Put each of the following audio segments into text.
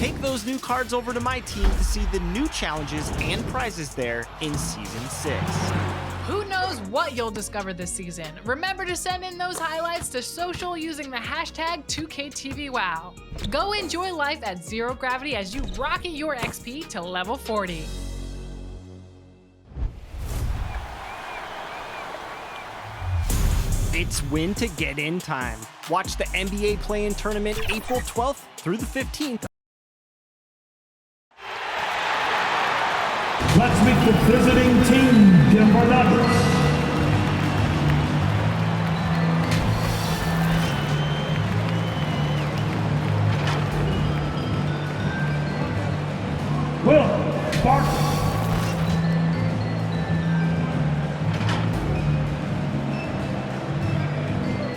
Take those new cards over to my team to see the new challenges and prizes there in Season 6. Who knows what you'll discover this season? Remember to send in those highlights to social using the hashtag 2KTVWow. Go enjoy life at zero gravity as you rocket your XP to level 40. It's win to get in time. Watch the NBA play-in tournament April 12th through the 15th. Let's meet the visiting team, Denver Nuggets. Will Barton.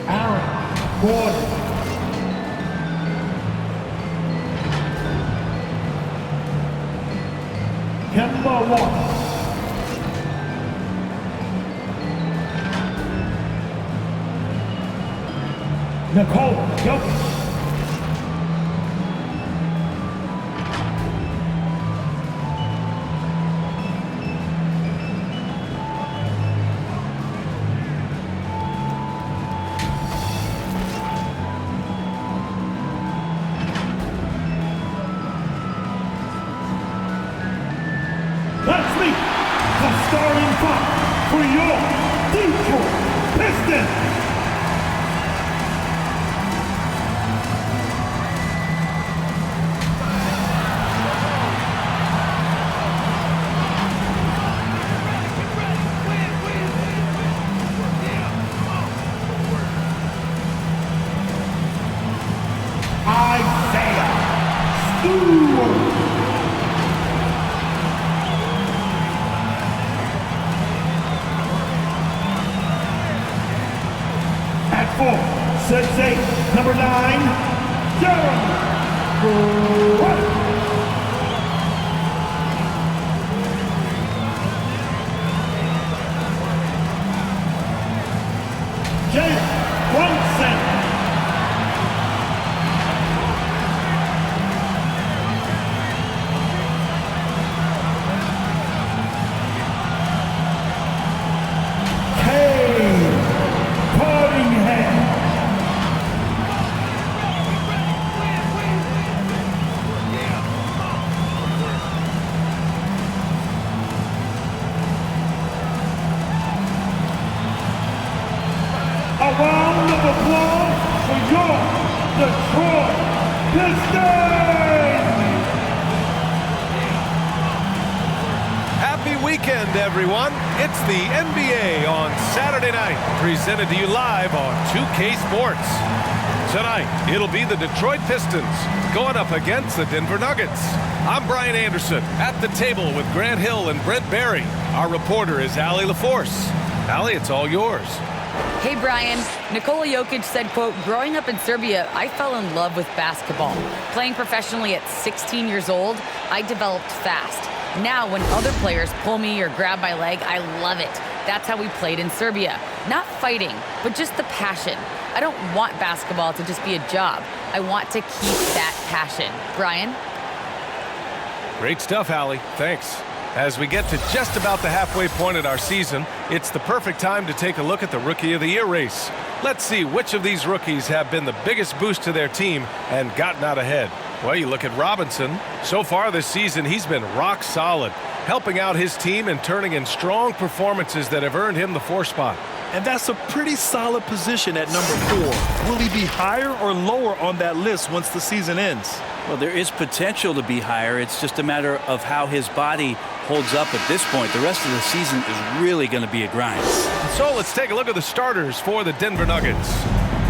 Aaron Gordon. Kemba Walker. Nikola Jokic. Let's meet the starting five for your Detroit Pistons. Isaiah Stewart. At 4'6'8", number 9, Jeremy Grant. Jalen Brunson. A round of applause for your Detroit Pistons! Happy weekend, everyone. It's the NBA on Saturday night, presented to you live on 2K Sports. Tonight, it'll be the Detroit Pistons going up against the Denver Nuggets. I'm Brian Anderson, at the table with Grant Hill and Brent Barry. Our reporter is Allie LaForce. Allie, it's all yours. Hey, Brian. Nikola Jokic said, quote, growing up in Serbia, I fell in love with basketball. Playing professionally at 16 years old, I developed fast. Now, when other players pull me or grab my leg, I love it. That's how we played in Serbia. Not fighting, but just the passion. I don't want basketball to just be a job. I want to keep that passion. Brian? Great stuff, Allie. Thanks. As we get to just about the halfway point in our season, it's the perfect time to take a look at the Rookie of the Year race. Let's see which of these rookies have been the biggest boost to their team and gotten out ahead. Well, you look at Robinson. So far this season, he's been rock solid, helping out his team and turning in strong performances that have earned him the 4 spot. And that's a pretty solid position at number 4. Will he be higher or lower on that list once the season ends? Well, there is potential to be higher. It's just a matter of how his body holds up at this point. The rest of the season is really going to be a grind. So let's take a look at the starters for the Denver Nuggets.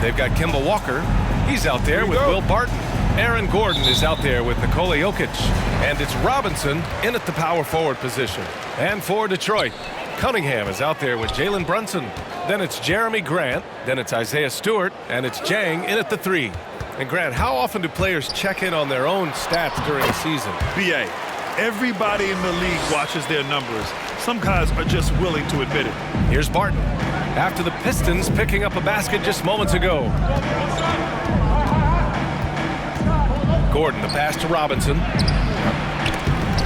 They've got Kemba Walker. He's out there with Will Barton. Aaron Gordon is out there with Nikola Jokic. And it's Robinson in at the power forward position. And for Detroit, Cunningham is out there with Jalen Brunson. Then it's Jeremy Grant. Then it's Isaiah Stewart. And it's Jang in at the 3. And Grant, how often do players check in on their own stats during a season? BA, everybody in the league watches their numbers. Some guys are just willing to admit it. Here's Barton. After the Pistons picking up a basket just moments ago. Gordon, the pass to Robinson.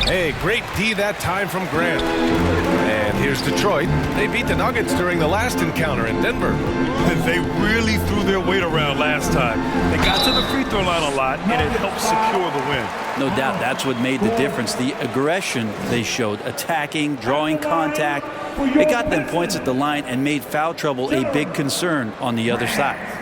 Hey, great D that time from Grant. And here's Detroit. They beat the Nuggets during the last encounter in Denver. They really threw their weight around last time. They got to the free throw line a lot, and it helped secure the win. No doubt that's what made the difference. The aggression they showed, attacking, drawing contact. It got them points at the line and made foul trouble a big concern on the other side.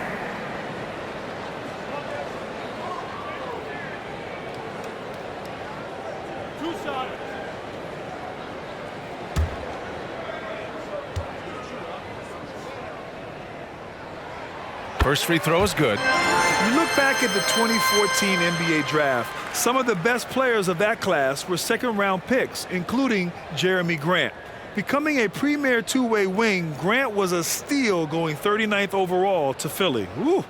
First free throw is good. You look back at the 2014 NBA draft, some of the best players of that class were second-round picks, including Jeremy Grant. Becoming a premier two-way wing, Grant was a steal going 39th overall to Philly. Woo.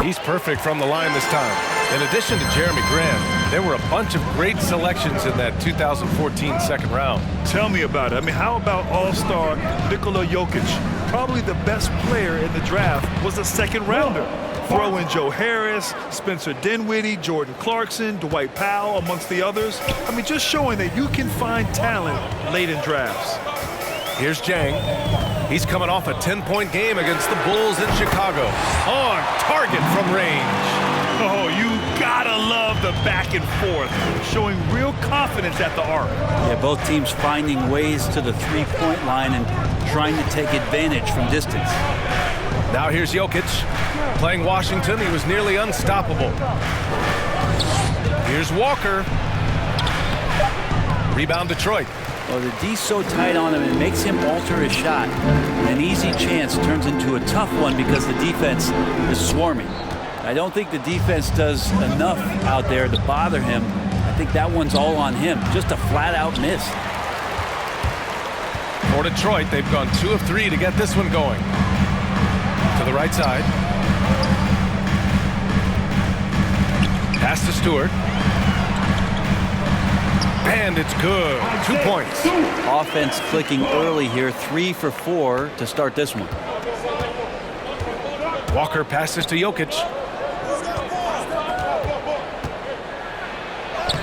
He's perfect from the line this time. In addition to Jeremy Grant, there were a bunch of great selections in that 2014 second round. Tell me about it. I mean, how about all-star Nikola Jokic? Probably the best player in the draft was a second-rounder. Throw in Joe Harris, Spencer Dinwiddie, Jordan Clarkson, Dwight Powell, amongst the others. I mean, just showing that you can find talent late in drafts. Here's Jang. He's coming off a 10-point game against the Bulls in Chicago. On target from range. Oh, you gotta love the back and forth, showing real confidence at the arc. Yeah, both teams finding ways to the three-point line and trying to take advantage from distance. Now here's Jokic. Playing Washington, he was nearly unstoppable. Here's Walker. Rebound Detroit. Well, the D's so tight on him, it makes him alter his shot. An easy chance turns into a tough one because the defense is swarming. I don't think the defense does enough out there to bother him. I think that one's all on him. Just a flat-out miss. For Detroit, they've gone 2 of 3 to get this one going. To the right side. Pass to Stewart. And it's good. 2 points. Offense clicking early here. 3 for 4 to start this one. Walker passes to Jokic.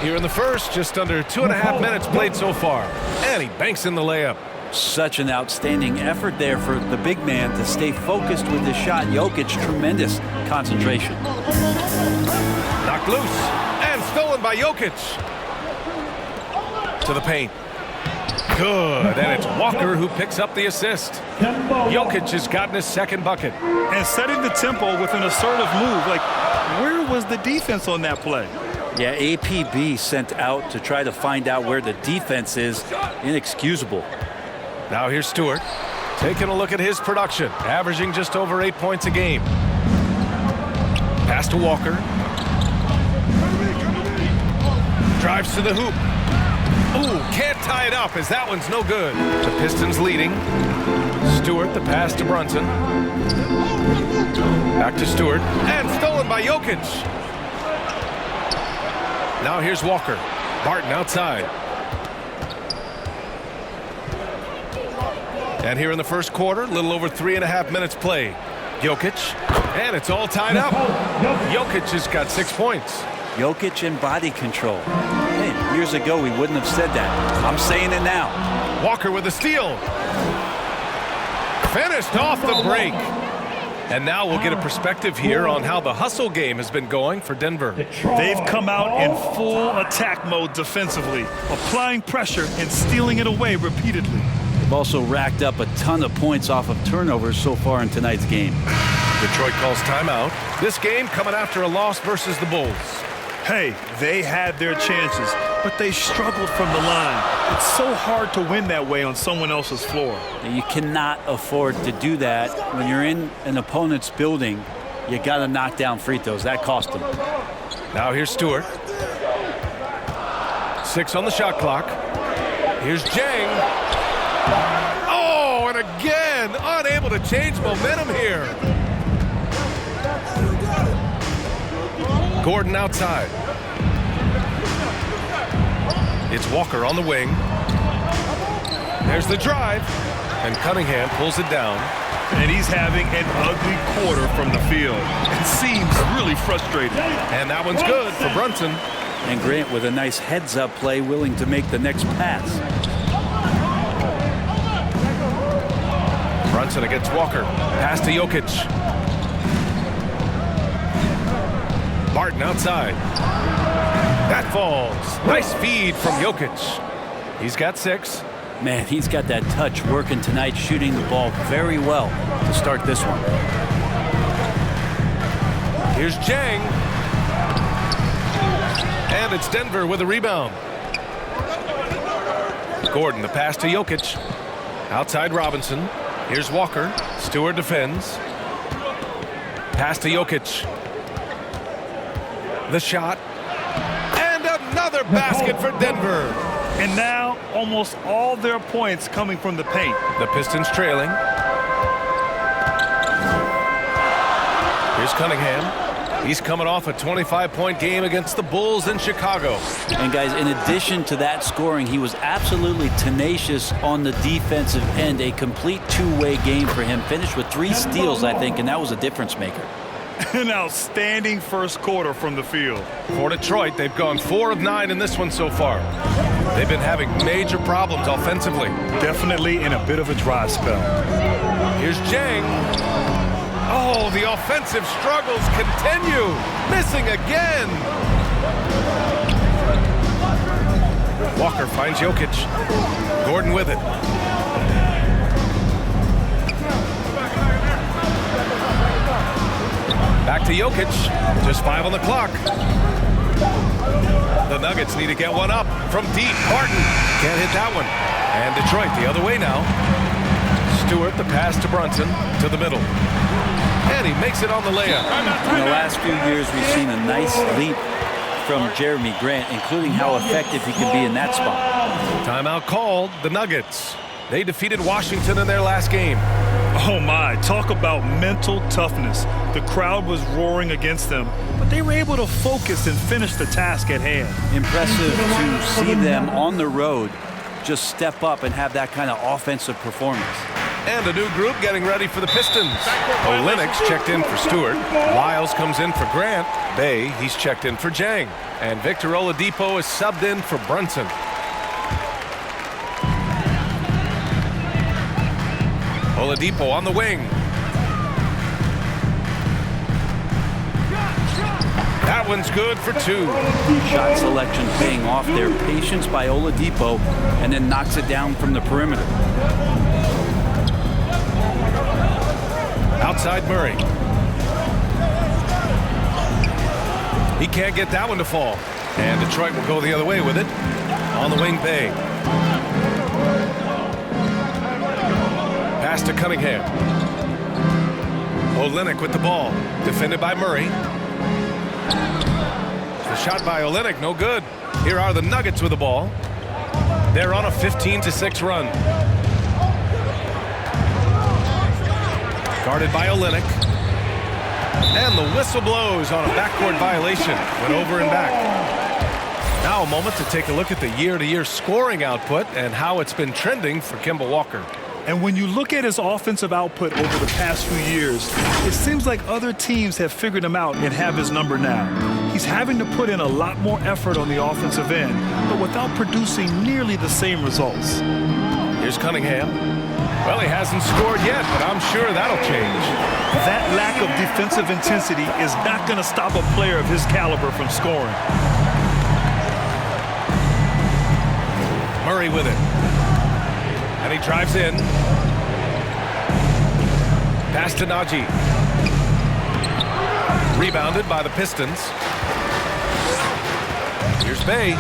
Here in the first, just under 2.5 minutes played so far. And he banks in the layup. Such an outstanding effort there for the big man to stay focused with his shot. Jokic, tremendous concentration. Knocked loose and stolen by Jokic. To the paint. Good, and it's Walker who picks up the assist. Jokic has gotten his second bucket. And setting the tempo with an assertive move. Like, where was the defense on that play? Yeah, APB sent out to try to find out where the defense is. Inexcusable. Now here's Stewart. Taking a look at his production. Averaging just over 8 points a game. Pass to Walker. Drives to the hoop. Ooh, can't tie it up as that one's no good. The Pistons leading. Stewart, the pass to Brunson. Back to Stewart. And stolen by Jokic. Now here's Walker. Barton outside. And here in the first quarter, a little over 3.5 minutes played. Jokic. And it's all tied up. Jokic has got 6 points. Jokic and body control. Man, years ago, we wouldn't have said that. I'm saying it now. Walker with a steal. Finished off the break. And now we'll get a perspective here on how the hustle game has been going for Denver. They've come out in full attack mode defensively, applying pressure and stealing it away repeatedly. They've also racked up a ton of points off of turnovers so far in tonight's game. Detroit calls timeout. This game coming after a loss versus the Bulls. Hey, they had their chances, but they struggled from the line. It's so hard to win that way on someone else's floor. You cannot afford to do that when you're in an opponent's building. You got to knock down free throws. That cost them. Now here's Stewart. 6 on the shot clock. Here's Jang. Oh, and again, unable to change momentum here. Gordon outside. It's Walker on the wing. There's the drive. And Cunningham pulls it down. And he's having an ugly quarter from the field. It seems really frustrating. And that one's good for Brunson. And Grant with a nice heads-up play, willing to make the next pass. Brunson against Walker. Pass to Jokic. Barton outside. That falls. Nice feed from Jokic. He's got 6. Man, he's got that touch working tonight, shooting the ball very well to start this one. Here's Jang. And it's Denver with a rebound. Gordon, the pass to Jokic. Outside Robinson. Here's Walker. Stewart defends. Pass to Jokic. The shot. And another basket for Denver. And now almost all their points coming from the paint. The Pistons trailing. Here's Cunningham. He's coming off a 25-point game against the Bulls in Chicago. And guys, in addition to that scoring, he was absolutely tenacious on the defensive end. A complete two-way game for him. Finished with 3 steals, I think, and that was a difference maker. An outstanding first quarter from the field. For Detroit, they've gone 4 of 9 in this one so far. They've been having major problems offensively. Definitely in a bit of a dry spell. Here's Jang. Oh, the offensive struggles continue. Missing again. Walker finds Jokic. Gordon with it. Back to Jokic. Just 5 on the clock. The Nuggets need to get one up from deep. Barton can't hit that one. And Detroit the other way now. Stewart, the pass to Brunson, to the middle. And he makes it on the layup. In the last few years, we've seen a nice leap from Jeremy Grant, including how effective he can be in that spot. Timeout called. The Nuggets. They defeated Washington in their last game. Oh my, talk about mental toughness. The crowd was roaring against them, but they were able to focus and finish the task at hand. Impressive to see them on the road just step up and have that kind of offensive performance. And a new group getting ready for the Pistons. Olenek's checked in for Stewart. Lyles comes in for Grant. Bay, he's checked in for Jang. And Victor Oladipo is subbed in for Brunson. Oladipo on the wing. That one's good for 2. Shot selection paying off there. Patience by Oladipo, and then knocks it down from the perimeter. Outside Murray. He can't get that one to fall. And Detroit will go the other way with it. On the wing, Bay. Pass to Cunningham. Olynyk with the ball. Defended by Murray. The shot by Olynyk, no good. Here are the Nuggets with the ball. They're on a 15-6 run. Guarded by Olynyk. And the whistle blows on a backcourt violation. Went over and back. Now a moment to take a look at the year-to-year scoring output and how it's been trending for Kemba Walker. And when you look at his offensive output over the past few years, it seems like other teams have figured him out and have his number now. He's having to put in a lot more effort on the offensive end, but without producing nearly the same results. Here's Cunningham. Well, he hasn't scored yet, but I'm sure that'll change. That lack of defensive intensity is not going to stop a player of his caliber from scoring. Murray with it. And he drives in. Pass to Najee. Rebounded by the Pistons. Here's Bay.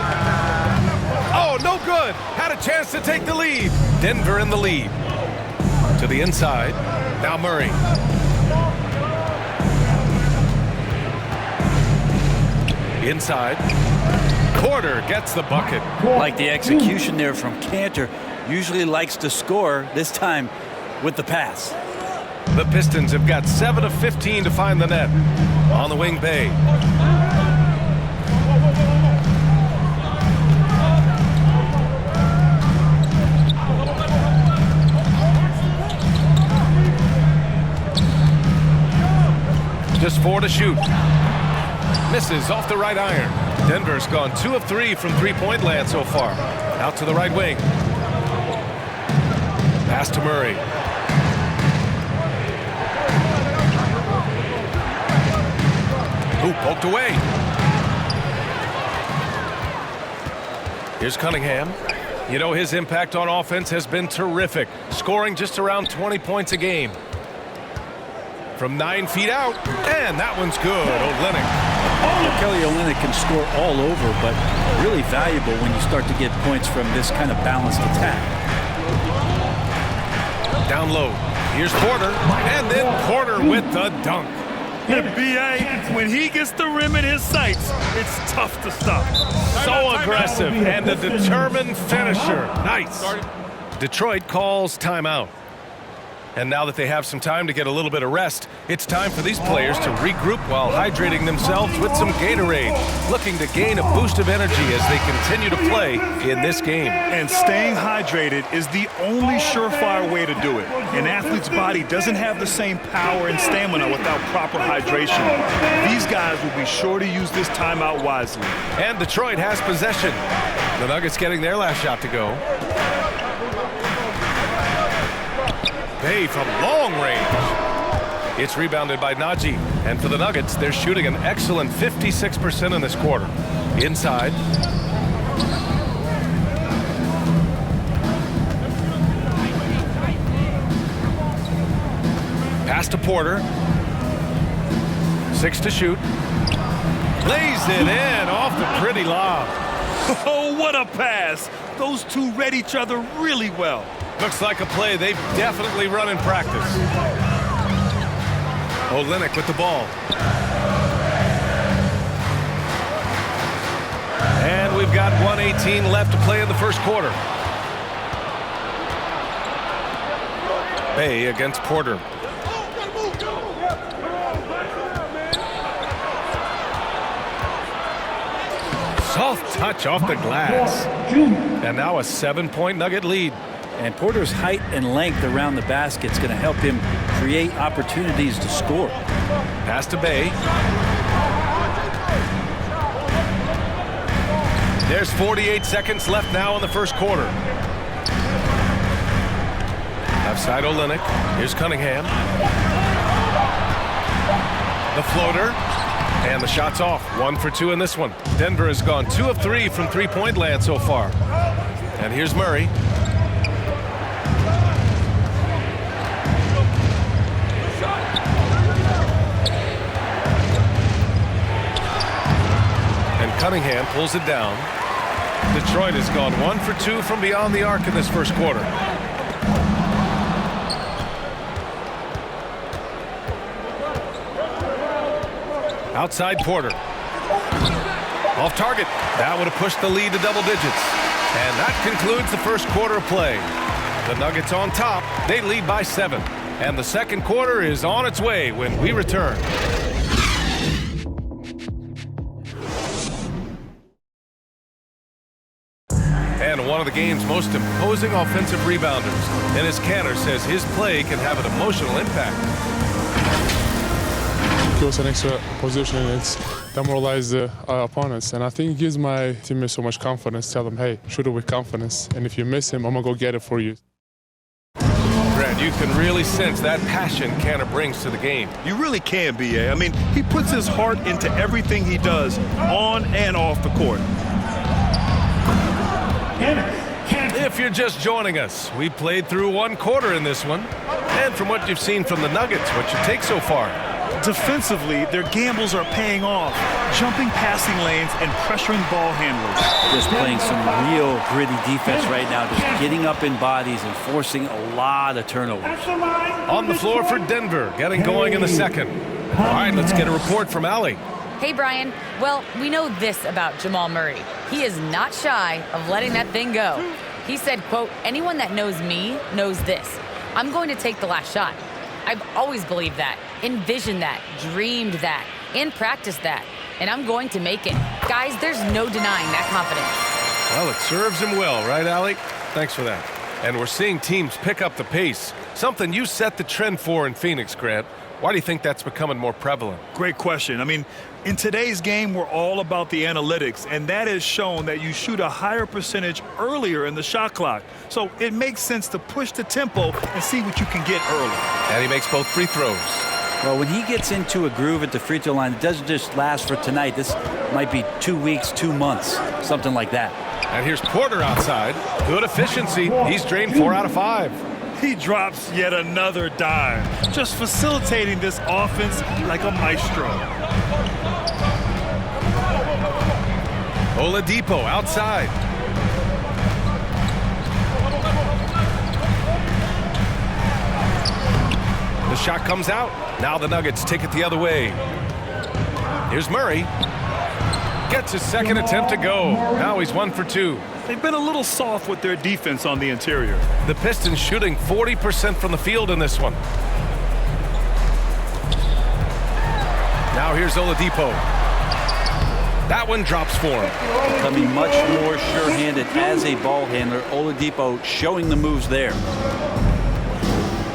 Oh, no good. Had a chance to take the lead. Denver in the lead. To the inside. Now Murray. Inside. Porter gets the bucket. Like the execution there from Cantor. Usually likes to score, this time with the pass. The Pistons have got 7 of 15 to find the net. On the wing, Bay. just 4 to shoot. Misses off the right iron. Denver's gone 2 of 3 from three-point land so far. Out to the right wing. Pass to Murray. Ooh, poked away. Here's Cunningham. You know, his impact on offense has been terrific, scoring just around 20 points a game. From 9 feet out, and that one's good. Olynyk. Kelly Olynyk can score all over, but really valuable when you start to get points from this kind of balanced attack. Down low. Here's Porter, and then Porter with the dunk. And B.A., when he gets the rim in his sights, it's tough to stop. So aggressive and a determined finisher. Nice. Detroit calls timeout. And now that they have some time to get a little bit of rest, it's time for these players to regroup while hydrating themselves with some Gatorade, looking to gain a boost of energy as they continue to play in this game. And staying hydrated is the only surefire way to do it. An athlete's body doesn't have the same power and stamina without proper hydration. These guys will be sure to use this timeout wisely. And Detroit has possession. The Nuggets getting their last shot to go. Bay from long range. It's rebounded by Najee. And for the Nuggets, they're shooting an excellent 56% in this quarter. Inside. Pass to Porter. 6 to shoot. Lays it in off the pretty lob. Oh, what a pass. Those two read each other really well. Looks like a play they've definitely run in practice. Olynyk with the ball. And we've got 1:18 left to play in the first quarter. Bay against Porter. Soft touch off the glass. And now a 7-point Nugget lead. And Porter's height and length around the basket is going to help him create opportunities to score. Pass to Bay. There's 48 seconds left now in the first quarter. Left side Olynyk. Here's Cunningham. The floater. And the shot's off. 1 for 2 in this one. Denver has gone 2 of 3 from three-point land so far. And here's Murray. Cunningham pulls it down. Detroit has gone 1 for 2 from beyond the arc in this first quarter. Outside Porter. Off target. That would have pushed the lead to double digits. And that concludes the first quarter of play. The Nuggets on top. They lead by 7. And the second quarter is on its way when we return. And one of the game's most imposing offensive rebounders. Dennis Canner says his play can have an emotional impact. It was an extra position. It's demoralized the opponents. And I think it gives my teammates so much confidence. Tell them, hey, shoot it with confidence. And if you miss him, I'm going to go get it for you. Brad, you can really sense that passion Canner brings to the game. You really can, B.A. I mean, he puts his heart into everything he does on and off the court. If you're just joining us, we played through 1 quarter in this one. And from what you've seen from the Nuggets, what's your take so far? Defensively, their gambles are paying off, jumping passing lanes and pressuring ball handlers. Just playing some real gritty defense right now, just getting up in bodies and forcing a lot of turnovers. On the floor for Denver, getting going in the second. All right, let's get a report from Allie. Hey, Brian. Well, we know this about Jamal Murray. He is not shy of letting that thing go. He said, quote, anyone that knows me knows this. I'm going to take the last shot. I've always believed that, envisioned that, dreamed that, and practiced that. And I'm going to make it. Guys, there's no denying that confidence. Well, it serves him well, right, Allie? Thanks for that. And we're seeing teams pick up the pace, something you set the trend for in Phoenix, Grant. Why do you think that's becoming more prevalent? Great question. I mean, in today's game, we're all about the analytics, and that has shown that you shoot a higher percentage earlier in the shot clock. So it makes sense to push the tempo and see what you can get early. And he makes both free throws. Well, when he gets into a groove at the free throw line, it doesn't just last for tonight. This might be 2 weeks, 2 months, something like that. And here's Porter outside. Good efficiency. He's drained 4 out of 5. He drops yet another dime, just facilitating this offense like a maestro. Oladipo outside. The shot comes out. Now the Nuggets take it the other way. Here's Murray. Gets his second attempt to go. Now he's 1 for 2. They've been a little soft with their defense on the interior. The Pistons shooting 40% from the field in this one. Now here's Oladipo. That one drops for him. Becoming much more sure-handed as a ball handler. Oladipo showing the moves there.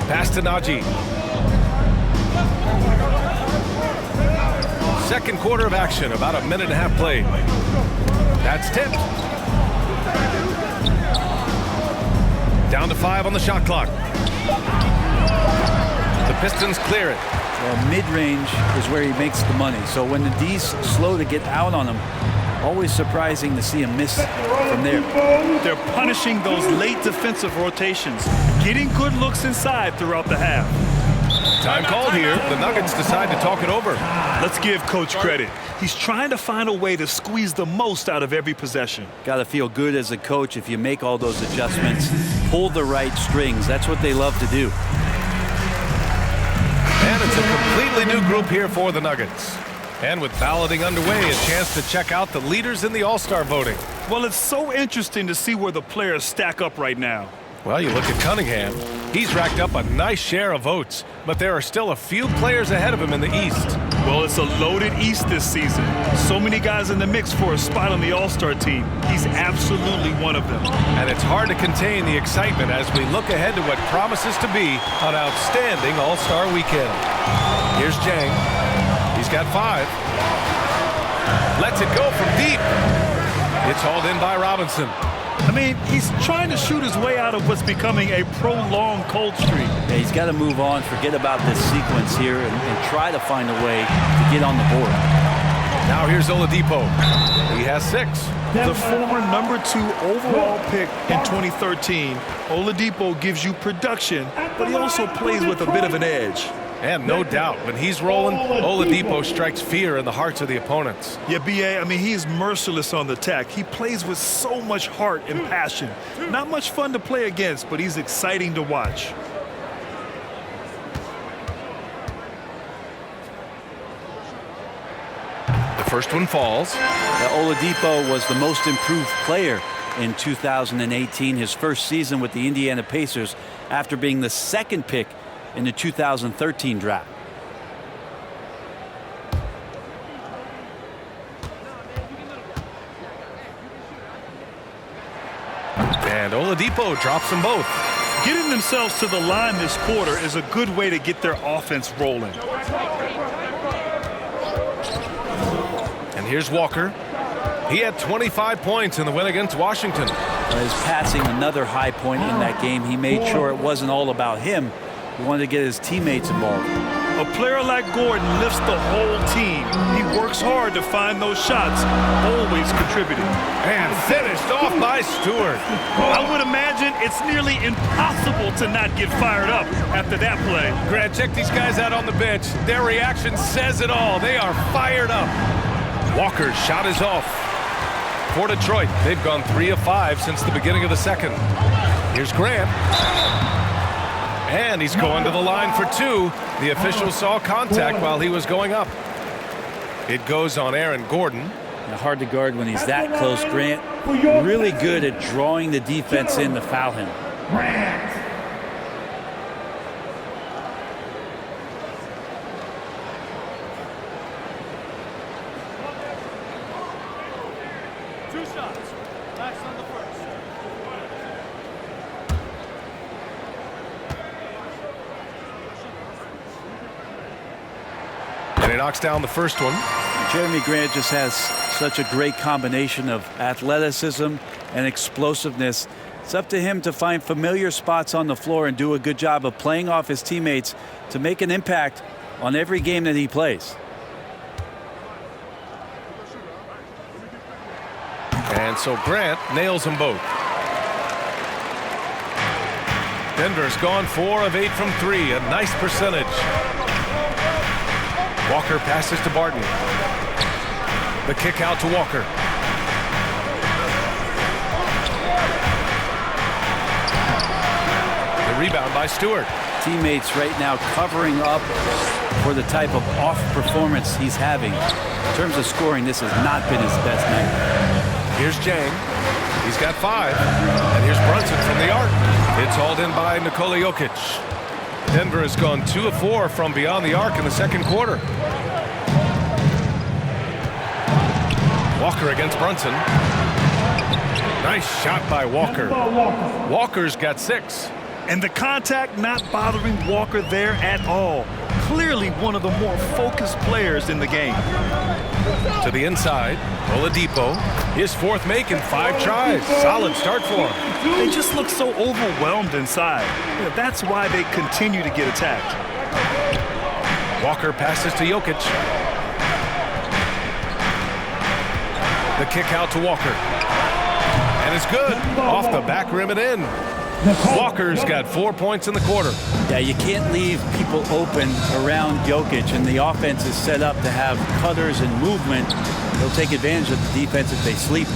Pass to Najee. Second quarter of action, about a minute and a half played. That's tipped. Down to 5 on the shot clock. The Pistons clear it. Well, mid-range is where he makes the money. So when the D's slow to get out on him, always surprising to see him miss from there. They're punishing those late defensive rotations, getting good looks inside throughout the half. Time called here. The Nuggets decide to talk it over. Let's give Coach credit. He's trying to find a way to squeeze the most out of every possession. Got to feel good as a coach if you make all those adjustments, pull the right strings. That's what they love to do. And it's a completely new group here for the Nuggets. And with balloting underway, a chance to check out the leaders in the All-Star voting. Well, it's so interesting to see where the players stack up right now. Well, you look at Cunningham. He's racked up a nice share of votes, but there are still a few players ahead of him in the East. Well, it's a loaded East this season. So many guys in the mix for a spot on the All-Star team. He's absolutely one of them. And it's hard to contain the excitement as we look ahead to what promises to be an outstanding All-Star weekend. Here's Jang. He's got 5. Lets it go from deep. It's hauled in by Robinson. I mean, he's trying to shoot his way out of what's becoming a prolonged cold streak. Yeah, he's got to move on, forget about this sequence here, and try to find a way to get on the board. Now here's Oladipo. He has 6. The former number 2 overall pick in 2013, Oladipo gives you production, but he also plays with a bit of an edge. And no doubt, when he's rolling, Oladipo strikes fear in the hearts of the opponents. Yeah, B.A., I mean, he is merciless on the attack. He plays with so much heart and passion. Not much fun to play against, but he's exciting to watch. The first one falls. Oladipo was the most improved player in 2018, his first season with the Indiana Pacers after being the 2nd pick in the 2013 draft. And Oladipo drops them both. Getting themselves to the line this quarter is a good way to get their offense rolling. And here's Walker. He had 25 points in the win against Washington. His passing, another high point in that game. He made sure it wasn't all about him. He wanted to get his teammates involved. A player like Gordon lifts the whole team. He works hard to find those shots, always contributing. And finished off by Stewart. I would imagine it's nearly impossible to not get fired up after that play. Grant, check these guys out on the bench. Their reaction says it all. They are fired up. Walker's shot is off. For Detroit, they've gone 3 of 5 since the beginning of the second. Here's Grant. And he's going to the line for 2. The official saw contact while he was going up. It goes on Aaron Gordon. Hard to guard when he's that close. Grant really good at drawing the defense in to foul him. And he knocks down the first one. Jeremy Grant just has such a great combination of athleticism and explosiveness. It's up to him to find familiar spots on the floor and do a good job of playing off his teammates to make an impact on every game that he plays. And so Grant nails them both. Denver's gone 4 of 8 from 3, a nice percentage. Walker passes to Barton. The kick out to Walker. The rebound by Stewart. Teammates right now covering up for the type of off performance he's having. In terms of scoring, this has not been his best night. Here's Jang. He's got 5. And here's Brunson from the arc. It's hauled in by Nikola Jokic. Denver has gone 2 of 4 from beyond the arc in the second quarter. Walker against Brunson. Nice shot by Walker. Walker's got 6. And the contact not bothering Walker there at all. Clearly one of the more focused players in the game. To the inside, Oladipo. His 4th make in 5 tries. Solid start for him. They just look so overwhelmed inside. That's why they continue to get attacked. Walker passes to Jokic. The kick out to Walker. And it's good. Off the back rim and in. Walker's got 4 points in the quarter. Yeah, you can't leave people open around Jokic, and the offense is set up to have cutters and movement. They'll take advantage of the defense if they sleep.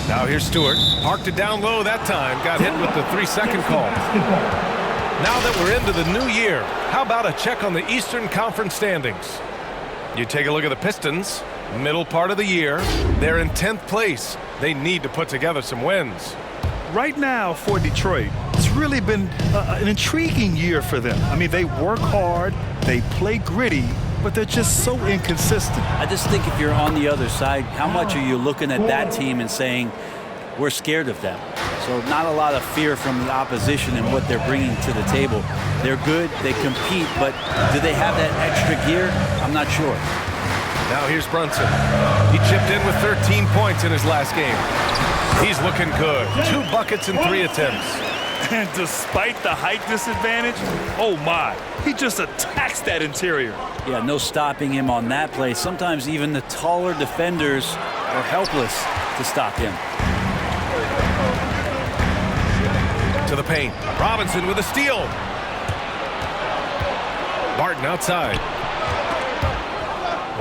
Now here's Stewart. Parked it down low that time. Got hit with the 3-second call. Now that we're into the new year, how about a check on the Eastern Conference standings? You take a look at the Pistons. Middle part of the year. They're in 10th place. They need to put together some wins. Right now for Detroit, it's really been an intriguing year for them. I mean, they work hard, they play gritty, but they're just so inconsistent. I just think if you're on the other side, how much are you looking at that team and saying, we're scared of them? So not a lot of fear from the opposition and what they're bringing to the table. They're good, they compete, but do they have that extra gear? I'm not sure. Now here's Brunson. He chipped in with 13 points in his last game. He's looking good. 2 buckets in 3 attempts. And despite the height disadvantage, oh my, he just attacks that interior. Yeah, no stopping him on that play. Sometimes even the taller defenders are helpless to stop him. To the paint. Robinson with a steal. Barton outside.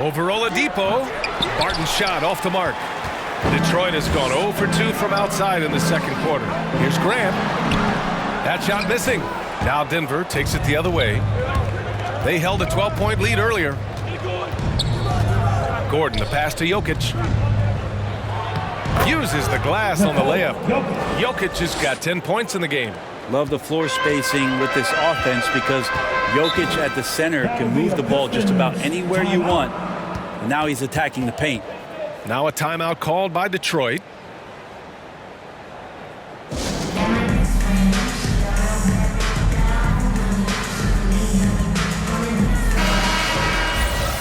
Over Oladipo. Barton's shot off the mark. Detroit has gone 0 for 2 from outside in the second quarter. Here's Grant. That shot missing. Now Denver takes it the other way. They held a 12-point lead earlier. Gordon, the pass to Jokic. Uses the glass on the layup. Jokic has got 10 points in the game. Love the floor spacing with this offense because Jokic at the center can move the ball just about anywhere you want. And now he's attacking the paint. Now a timeout called by Detroit.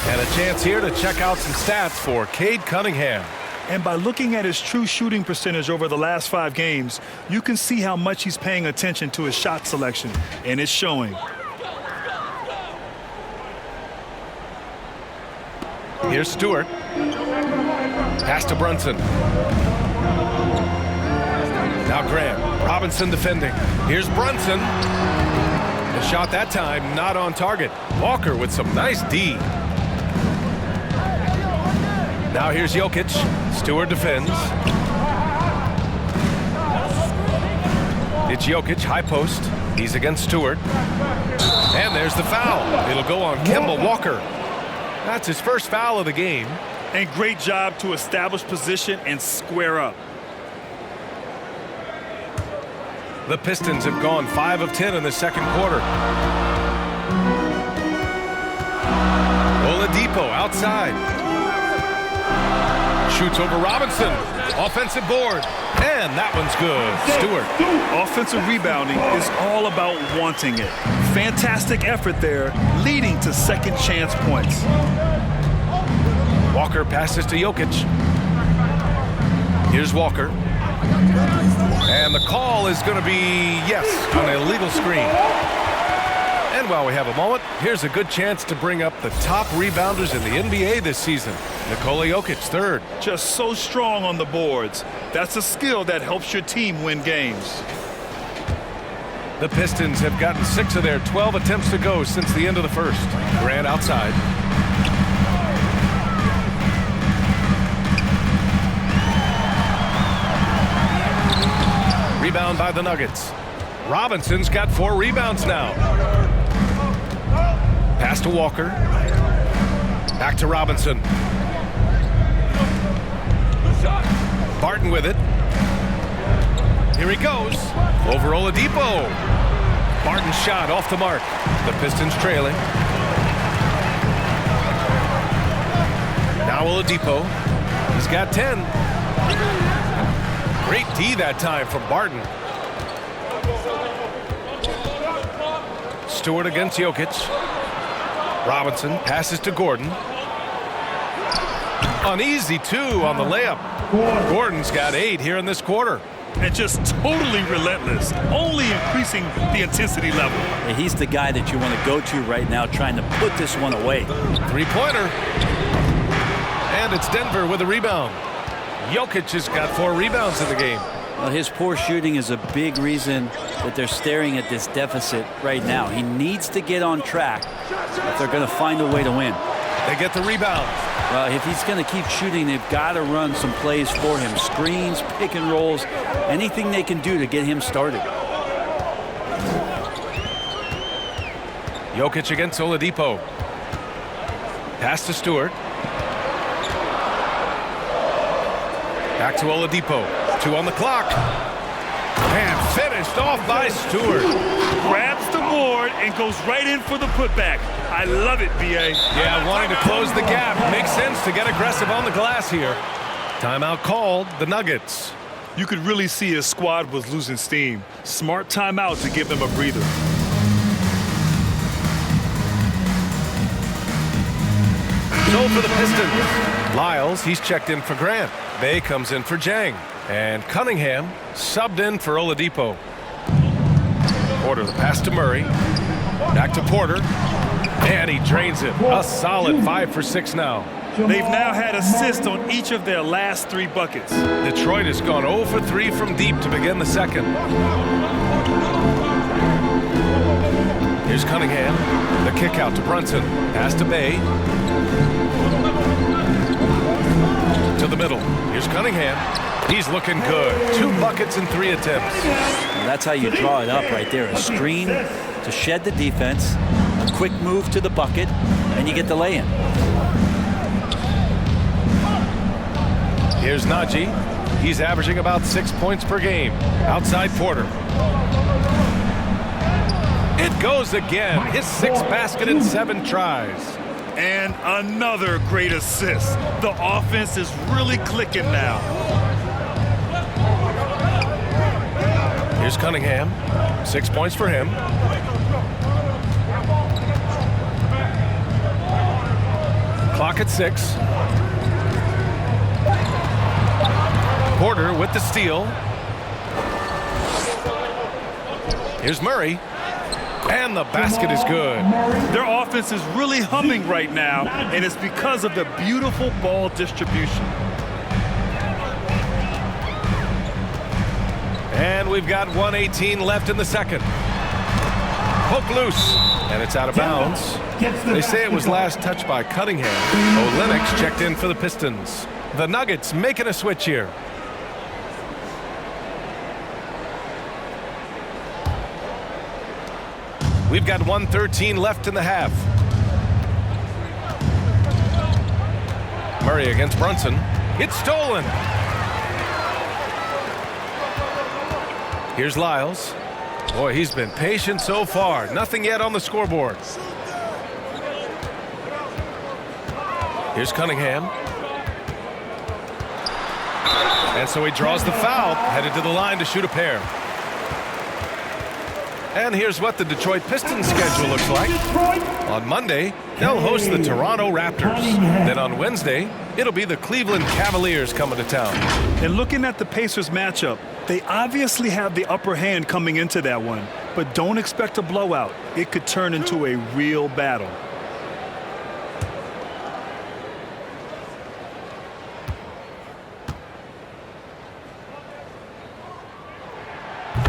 And a chance here to check out some stats for Cade Cunningham. And by looking at his true shooting percentage over the last 5 games, you can see how much he's paying attention to his shot selection, and it's showing. Here's Stewart. Pass to Brunson. Now Grant. Robinson defending. Here's Brunson. The shot that time not on target. Walker with some nice D. Now here's Jokic. Stewart defends. It's Jokic, high post. He's against Stewart. And there's the foul. It'll go on Kemba Walker. That's his first foul of the game. And great job to establish position and square up. The Pistons have gone 5 of 10 in the second quarter. Oladipo outside. Shoots over Robinson. Offensive board. And that one's good. Stewart. Offensive rebounding is all about wanting it. Fantastic effort there, leading to second chance points. Walker passes to Jokic. Here's Walker. And the call is going to be, yes, an illegal screen. And while we have a moment, here's a good chance to bring up the top rebounders in the NBA this season. Nikola Jokic, third. Just so strong on the boards. That's a skill that helps your team win games. The Pistons have gotten 6 of their 12 attempts to go since the end of the first. Grant outside. Rebound by the Nuggets. Robinson's got 4 rebounds now. Pass to Walker. Back to Robinson. Barton with it. Here he goes. Over Oladipo. Barton's shot off the mark. The Pistons trailing. Now Oladipo. He's got 10. Great D that time from Barton. Stewart against Jokic. Robinson passes to Gordon. An easy 2 on the layup. Gordon's got 8 here in this quarter. And just totally relentless, only increasing the intensity level. And he's the guy that you want to go to right now, trying to put this one away. 3-pointer. And it's Denver with a rebound. Jokic has got 4 rebounds in the game. Well, his poor shooting is a big reason that they're staring at this deficit right now. He needs to get on track if they're going to find a way to win. They get the rebound. Well, if he's going to keep shooting, they've got to run some plays for him. Screens, pick and rolls, anything they can do to get him started. Jokic against Oladipo. Pass to Stewart. Back to Oladipo. 2 on the clock. And finished off by Stewart. Grabs the board and goes right in for the putback. I love it, B.A. Yeah, wanting to close the gap. Makes sense to get aggressive on the glass here. Timeout called, the Nuggets. You could really see his squad was losing steam. Smart timeout to give them a breather. So for the Pistons, Lyles, he's checked in for Grant. Bay comes in for Jang. And Cunningham subbed in for Oladipo. Porter, the pass to Murray. Back to Porter. And he drains it. A solid 5 for 6 now. They've now had assists on each of their last 3 buckets. Detroit has gone 0 for 3 from deep to begin the second. Here's Cunningham. The kick out to Brunson. Pass to Bay. To the middle. Here's Cunningham. He's looking good. 2 buckets in 3 attempts. And that's how you draw it up right there. A screen to shed the defense, a quick move to the bucket, and you get the lay-in. Here's Najee. He's averaging about 6 points per game. Outside Porter. It goes again. His 6th basket in 7 tries. And another great assist. The offense is really clicking now. Here's Cunningham. 6 points for him. Clock at 6. Porter with the steal. Here's Murray. And the basket is good. Their offense is really humming right now, and it's because of the beautiful ball distribution. And we've got 1:18 left in the second. Poke loose, and it's out of bounds. They say it was last touched by Cunningham. Olynyk checked in for the Pistons. The Nuggets making a switch here. We've got 1:13 left in the half. Murray against Brunson. It's stolen. Here's Lyles. Boy, he's been patient so far. Nothing yet on the scoreboard. Here's Cunningham. And so he draws the foul, headed to the line to shoot a pair. And here's what the Detroit Pistons schedule looks like. On Monday, they'll host the Toronto Raptors. Then on Wednesday, it'll be the Cleveland Cavaliers coming to town. And looking at the Pacers matchup, they obviously have the upper hand coming into that one, but don't expect a blowout. It could turn into a real battle.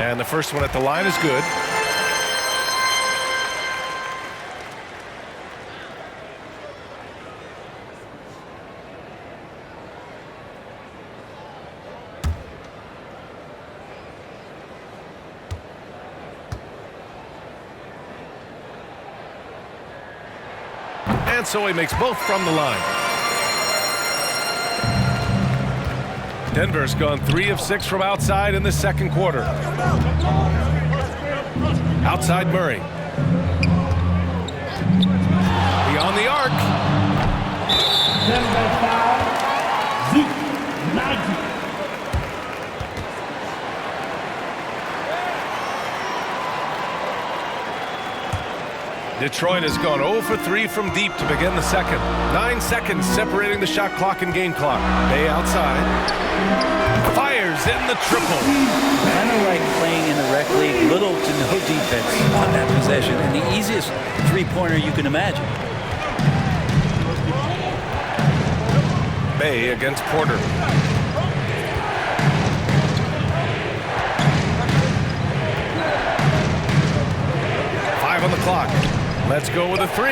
And the first one at the line is good. And so he makes both from the line. Denver's gone 3 of 6 from outside in the second quarter. Outside Murray. Beyond the arc. Denver foul. Zeke, 90. Detroit has gone 0 for 3 from deep to begin the second. 9 seconds separating the shot clock and game clock. Bay outside. Fires in the triple. Kind of like playing in the rec league, little to no defense on that possession, and the easiest three-pointer you can imagine. Bay against Porter. On the clock. Let's go with a 3.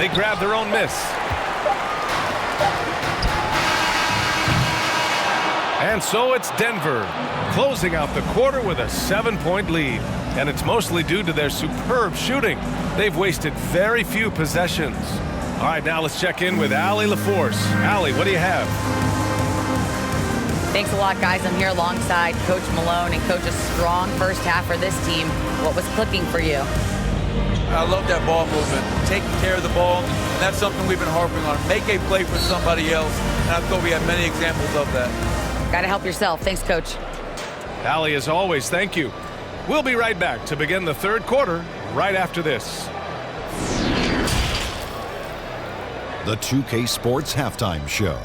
They grab their own miss. And so it's Denver closing out the quarter with a 7-point lead. And it's mostly due to their superb shooting. They've wasted very few possessions. All right, now let's check in with Allie LaForce. Allie, what do you have? Thanks a lot, guys. I'm here alongside Coach Malone and Coach, a strong first half for this team. What was clicking for you? I love that ball movement, taking care of the ball, and that's something we've been harping on. Make a play for somebody else, and I thought we had many examples of that. Got to help yourself. Thanks, Coach. Allie, as always, thank you. We'll be right back to begin the third quarter right after this. The 2K Sports Halftime Show.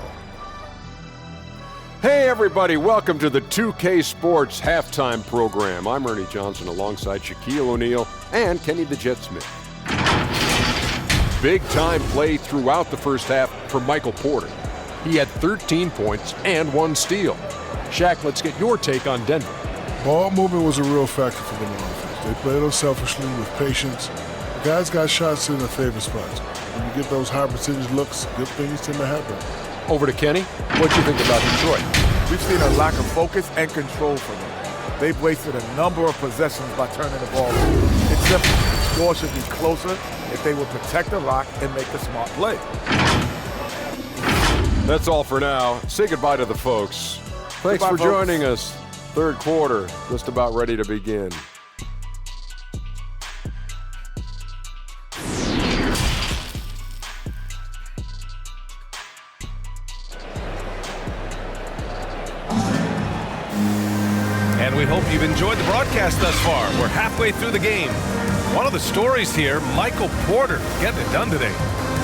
Hey everybody, welcome to the 2K Sports Halftime Program. I'm Ernie Johnson alongside Shaquille O'Neal and Kenny the Jet Smith. Big time play throughout the first half for Michael Porter. He had 13 points and 1 steal. Shaq, let's get your take on Denver. Ball movement was a real factor for them on offense. They played unselfishly with patience. The guys got shots in their favorite spots. When you get those high percentage looks, good things tend to happen. Over to Kenny. What do you think about Detroit? We've seen a lack of focus and control from them. They've wasted a number of possessions by turning the ball over. It's simple. The score should be closer if they would protect the rock and make a smart play. That's all for now. Say goodbye to the folks. Thanks for joining us. Third quarter, just about ready to begin. And we hope you've enjoyed the broadcast thus far. We're halfway through the game. One of the stories here, Michael Porter getting it done today.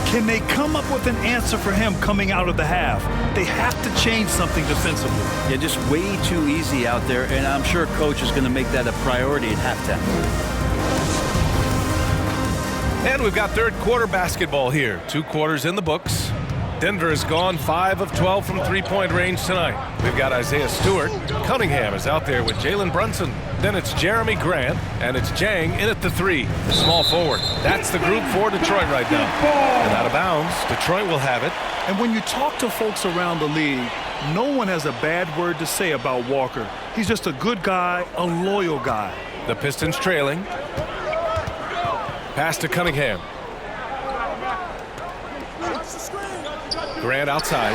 Can they come up with an answer for him coming out of the half? They have to change something defensively. Yeah, just way too easy out there, and I'm sure Coach is going to make that a priority at halftime. And we've got third quarter basketball here. 2 quarters in the books. Denver has gone 5 of 12 from three-point range tonight. We've got Isaiah Stewart. Cunningham is out there with Jalen Brunson. Then it's Jeremy Grant, and it's Jang in at the 3, the small forward. That's the group for Detroit right now. And out of bounds, Detroit will have it. And when you talk to folks around the league, no one has a bad word to say about Walker. He's just a good guy, a loyal guy. The Pistons trailing. Pass to Cunningham. Grant outside.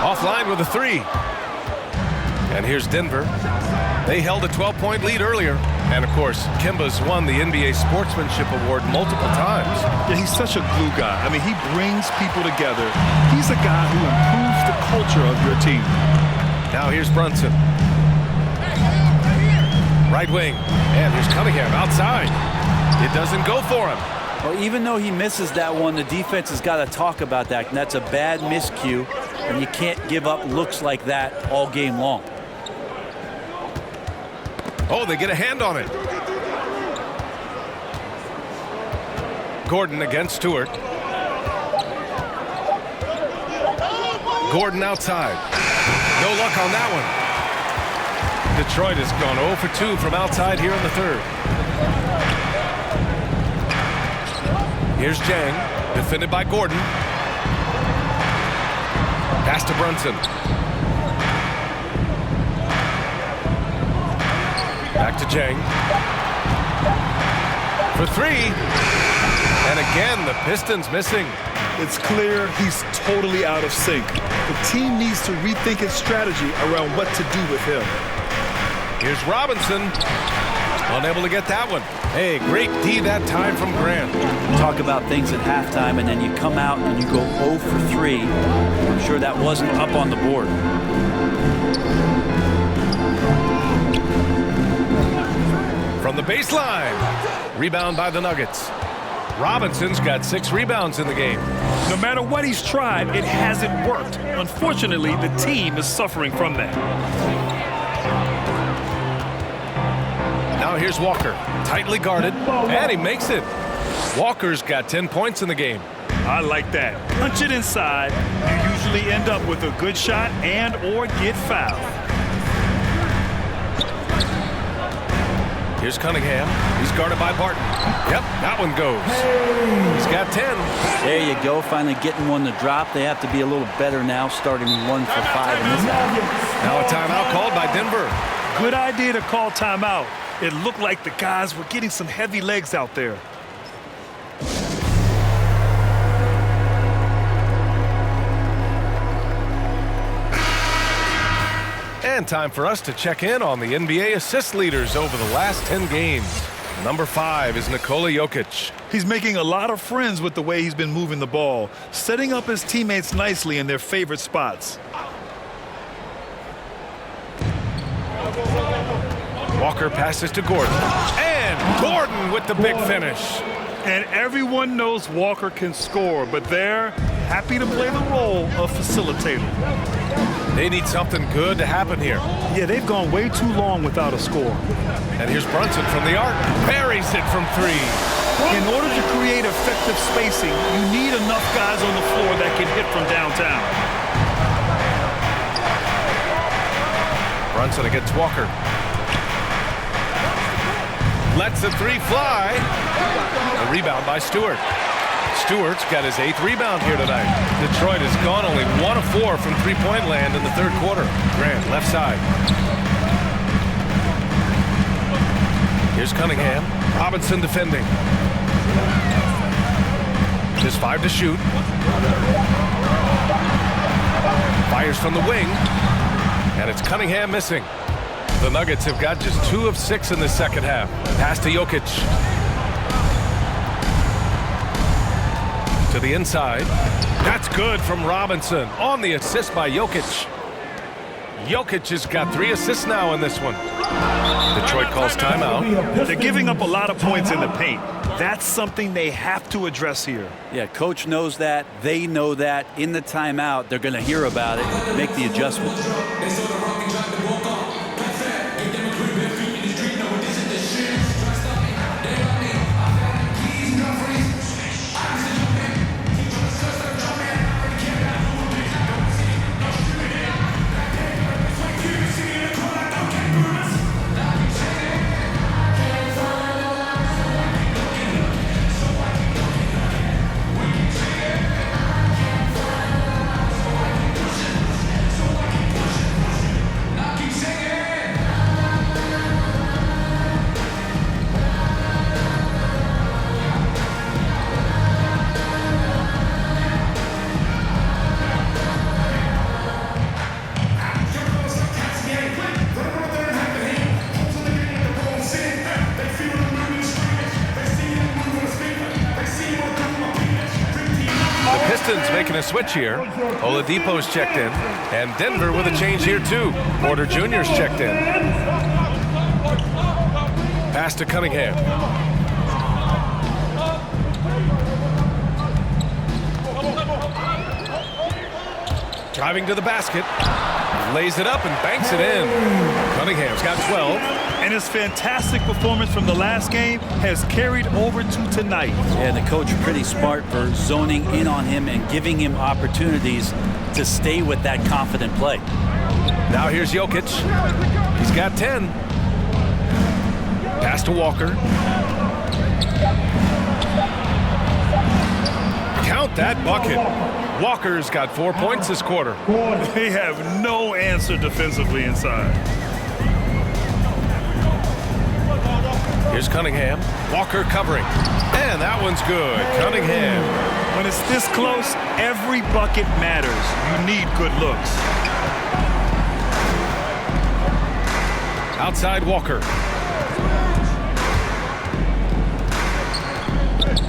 Offline with a 3. And here's Denver. They held a 12-point lead earlier. And of course, Kemba's won the NBA Sportsmanship Award multiple times. Yeah, he's such a glue guy. I mean, he brings people together. He's a guy who improves the culture of your team. Now here's Brunson. Right wing. And here's Cunningham outside. It doesn't go for him. Well, even though he misses that one, the defense has got to talk about that. And that's a bad miscue, and you can't give up looks like that all game long. Oh, they get a hand on it. Gordon against Stewart. Gordon outside. No luck on that one. Detroit has gone 0 for 2 from outside here in the third. Here's Jang, defended by Gordon. Pass to Brunson. Back to Jang. For three. And again, the Pistons missing. It's clear he's totally out of sync. The team needs to rethink its strategy around what to do with him. Here's Robinson. Unable to get that one. Hey, great D that time from Grant. Talk about things at halftime, and then you come out and you go 0 for 3. I'm sure that wasn't up on the board. From the baseline. Rebound by the Nuggets. Robinson's got 6 rebounds in the game. No matter what he's tried, it hasn't worked. Unfortunately, the team is suffering from that. Now here's Walker, tightly guarded, and he makes it. Walker's got 10 points in the game. I like that. Punch it inside. You usually end up with a good shot and or get fouled. Here's Cunningham. He's guarded by Barton. Yep, that one goes. He's got 10. There you go, finally getting one to drop. They have to be a little better now, starting 1 for 5 in this half. Now a timeout called by Denver. Good idea to call timeout. It looked like the guys were getting some heavy legs out there. And time for us to check in on the NBA assist leaders over the last 10 games. Number 5 is Nikola Jokic. He's making a lot of friends with the way he's been moving the ball, setting up his teammates nicely in their favorite spots. Walker passes to Gordon. And Gordon with the big finish. And everyone knows Walker can score, but they're happy to play the role of facilitator. They need something good to happen here. Yeah, they've gone way too long without a score. And here's Brunson from the arc. Buries it from 3. In order to create effective spacing, you need enough guys on the floor that can hit from downtown. Brunson against Walker. Lets the 3 fly. A rebound by Stewart. Stewart's got his 8th rebound here tonight. Detroit has gone only 1 of 4 from three-point land in the third quarter. Grant, left side. Here's Cunningham. Robinson defending. Just 5 to shoot. Fires from the wing. And it's Cunningham missing. The Nuggets have got just 2 of 6 in the second half. Pass to Jokic. To the inside. That's good from Robinson on the assist by Jokic. Jokic has got 3 assists now in this one. Detroit calls timeout. They're giving up a lot of points in the paint. That's something they have to address here. Yeah, coach knows that. They know that. In the timeout, they're going to hear about it, make the adjustment. Pistons making a switch here. Oladipo's checked in. And Denver with a change here, too. Porter Jr.'s checked in. Pass to Cunningham. Driving to the basket. Lays it up and banks it in. Cunningham's got 12. And his fantastic performance from the last game has carried over to tonight. Yeah, the coach pretty smart for zoning in on him and giving him opportunities to stay with that confident play. Now here's Jokic. He's got 10. Pass to Walker. Count that bucket. Walker's got 4 points this quarter. They have no answer defensively inside. Here's Cunningham. Walker covering. And that one's good. Cunningham. When it's this close, every bucket matters. You need good looks. Outside Walker.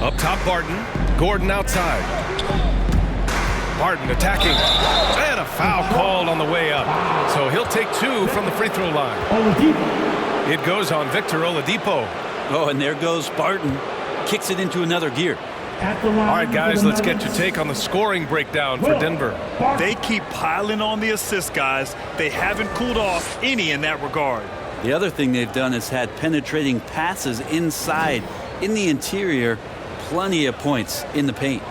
Up top Barton. Gordon outside. Barton attacking. And a foul called on the way up. So he'll take 2 from the free throw line. It goes on Victor Oladipo. Oh, and there goes Barton. Kicks it into another gear. All right, guys, let's get your take on the scoring breakdown for Denver. They keep piling on the assists, guys. They haven't cooled off any in that regard. The other thing they've done is had penetrating passes inside, in the interior, plenty of points in the paint.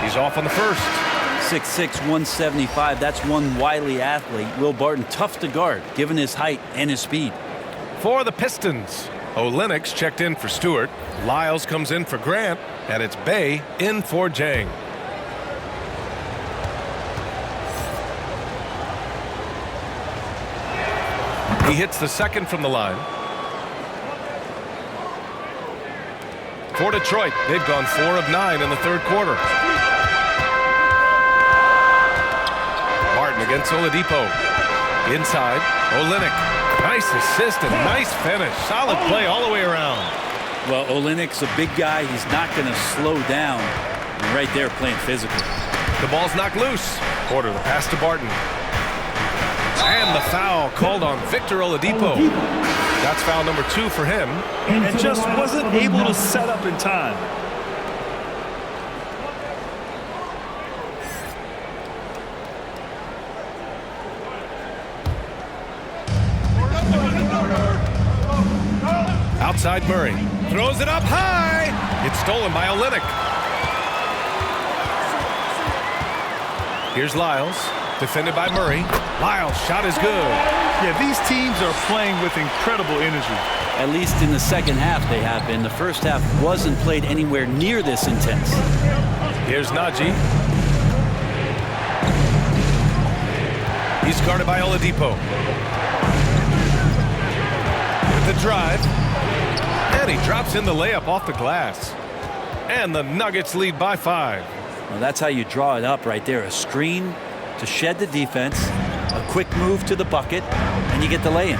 He's off on the first. 6'6", 175. That's one wily athlete. Will Barton, tough to guard, given his height and his speed. For the Pistons, Olenek's checked in for Stewart. Lyles comes in for Grant. And it's Bay in for Jang. He hits the second from the line. For Detroit, they've gone 4 of 9 in the third quarter. Martin against Oladipo. Inside, Olenek. Nice assist and nice finish. Solid play all the way around. Well, Olenek's a big guy. He's not going to slow down. And right there playing physical. The ball's knocked loose. Porter, the pass to Barton. And the foul called on Victor Oladipo. That's foul number 2 for him. And just wasn't able to set up in time. Outside Murray. Throws it up high. It's stolen by Olenek. Here's Lyles. Defended by Murray. Lyles' shot is good. Yeah, these teams are playing with incredible energy. At least in the second half they have been. The first half wasn't played anywhere near this intense. Here's Najee. He's guarded by Oladipo. With the drive. And he drops in the layup off the glass. And the Nuggets lead by 5. Well, that's how you draw it up right there. A screen to shed the defense, a quick move to the bucket, and you get the lay-in.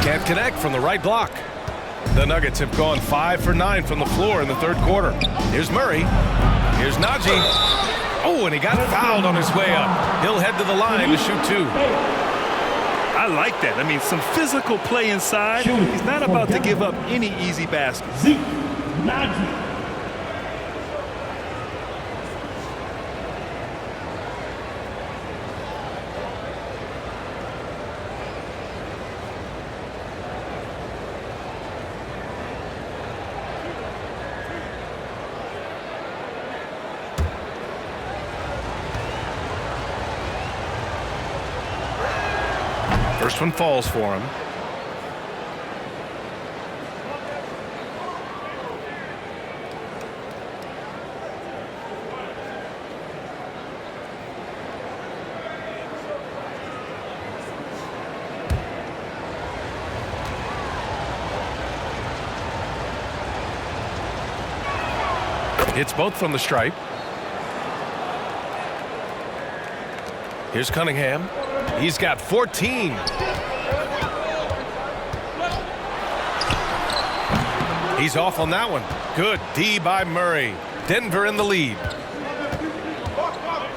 Can't connect from the right block. The Nuggets have gone 5 for 9 from the floor in the third quarter. Here's Murray. Here's Najee. Oh, and he got fouled on his way up. He'll head to the line to shoot 2. I like that. I mean, some physical play inside. He's not about to give up any easy baskets. First one falls for him. It's both from the stripe. Here's Cunningham. He's got 14. He's off on that one. Good D by Murray. Denver in the lead.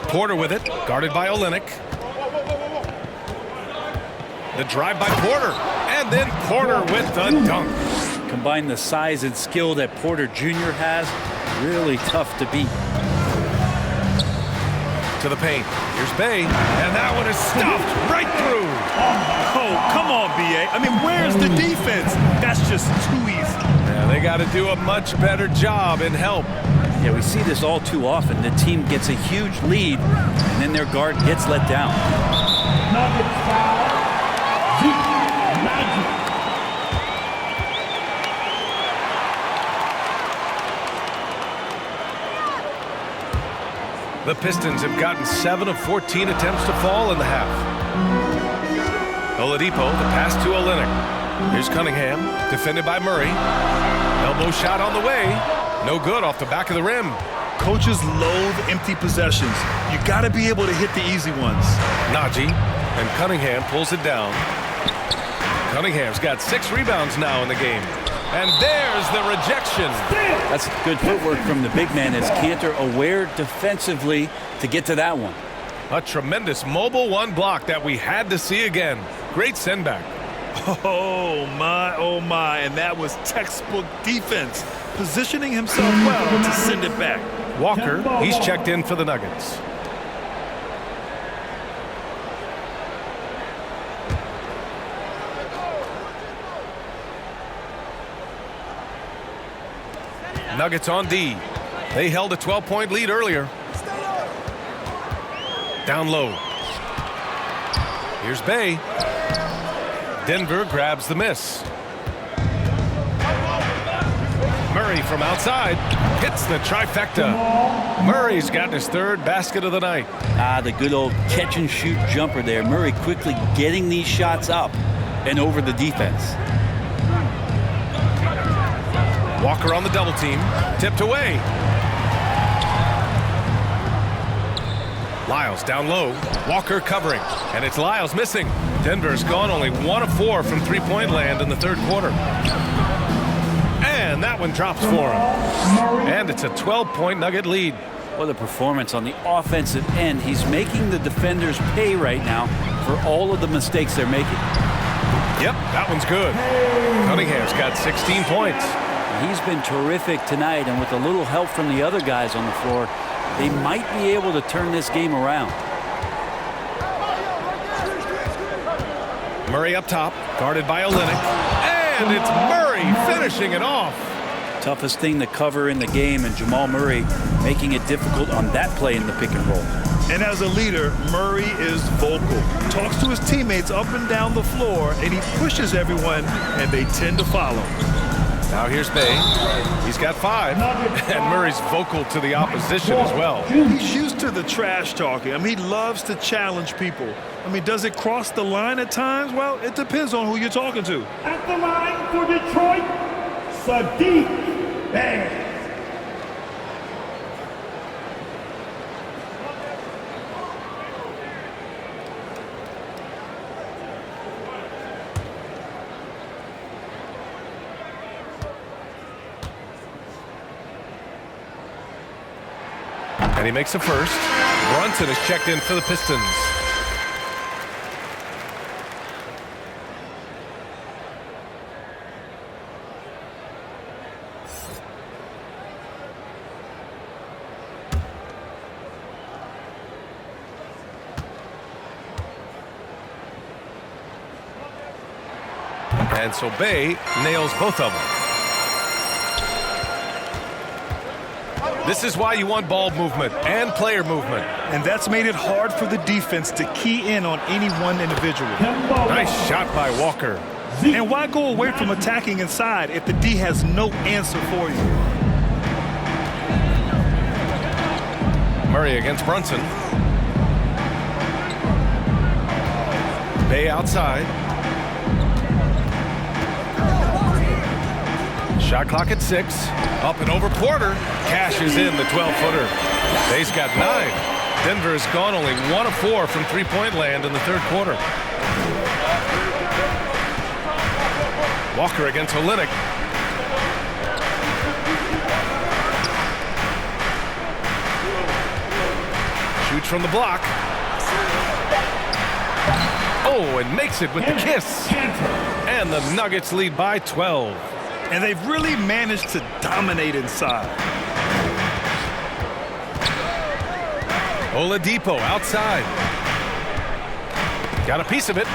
Porter with it, guarded by Olynyk. The drive by Porter, and then Porter with the dunk. Combine the size and skill that Porter Jr. has, really tough to beat. To the paint. Here's Bay, and that one is stuffed right through. Oh, come on, B.A. I mean, where's the defense? That's just too easy. Yeah, they got to do a much better job in help. Yeah, we see this all too often. The team gets a huge lead, and then their guard gets let down. Nuggets foul. Magic. The Pistons have gotten 7 of 14 attempts to fall in the half. Oladipo, the pass to Olynyk. Here's Cunningham, defended by Murray. Elbow shot on the way. No good off the back of the rim. Coaches loathe empty possessions. You got to be able to hit the easy ones. Najee, and Cunningham pulls it down. Cunningham's got 6 rebounds now in the game. And there's the rejection. That's good footwork from the big man as Cantor aware defensively to get to that one. A tremendous mobile one block that we had to see again. Great send back. Oh my, and that was textbook defense. Positioning himself well to send it back. Walker, he's checked in for the Nuggets. Nuggets on D. They held a 12-point lead earlier. Down low. Here's Bay. Denver grabs the miss. Murray from outside hits the trifecta. Murray's got his 3rd basket of the night. The good old catch and shoot jumper there. Murray quickly getting these shots up and over the defense. Walker on the double team, tipped away. Lyles down low, Walker covering, and it's Lyles missing. Denver's gone only 1 of 4 from three-point land in the 3rd quarter. And that one drops for him. And it's a 12-point Nugget lead. What a performance on the offensive end. He's making the defenders pay right now for all of the mistakes they're making. Yep, that one's good. Cunningham's got 16 points. He's been terrific tonight, and with a little help from the other guys on the floor, they might be able to turn this game around. Murray up top, guarded by Olynyk. And it's Murray finishing it off. Toughest thing to cover in the game, and Jamal Murray making it difficult on that play in the pick and roll. And as a leader, Murray is vocal. Talks to his teammates up and down the floor, and he pushes everyone, and they tend to follow. Now here's Bay. He's got 5. And Murray's vocal to the opposition as well. He's used to the trash talking. I mean, he loves to challenge people. I mean, does it cross the line at times? Well, it depends on who you're talking to. At the line for Detroit, Sadiq Bey. And he makes a first. Brunson is checked in for the Pistons. And so Bay nails both of them. This is why you want ball movement and player movement. And that's made it hard for the defense to key in on any one individual. Nice shot by Walker. And why go away from attacking inside if the D has no answer for you? Murray against Brunson. Bay outside. Shot clock at 6. Up and over Porter. Cashes in the 12-footer. Bay's got 9. Denver has gone only 1 of 4 from three-point land in the third quarter. Walker against Olynyk. Shoots from the block. Oh, and makes it with the kiss. And the Nuggets lead by 12. And they've really managed to dominate inside. Oladipo outside. Got a piece of it.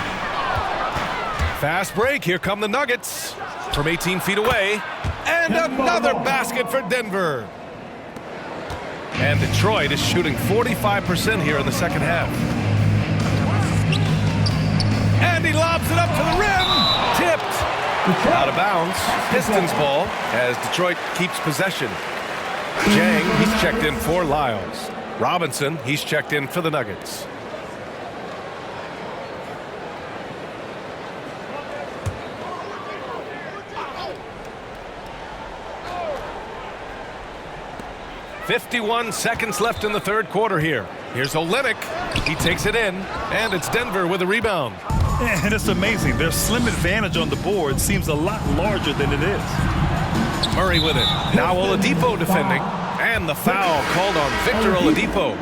Fast break. Here come the Nuggets from 18 feet away. And another basket for Denver. And Detroit is shooting 45% here in the second half. And he lobs it up to the rim. Tipped. Out of bounds. Pistons ball as Detroit keeps possession. Jang, he's checked in for Lyles. Robinson, he's checked in for the Nuggets. "51 seconds left in the third quarter here. Here's Olynyk. He takes it in, and it's Denver with a rebound. And it's amazing. Their slim advantage on the board seems a lot larger than it is. Murray with it. Now Oladipo defending. And the foul called on Victor Oladipo.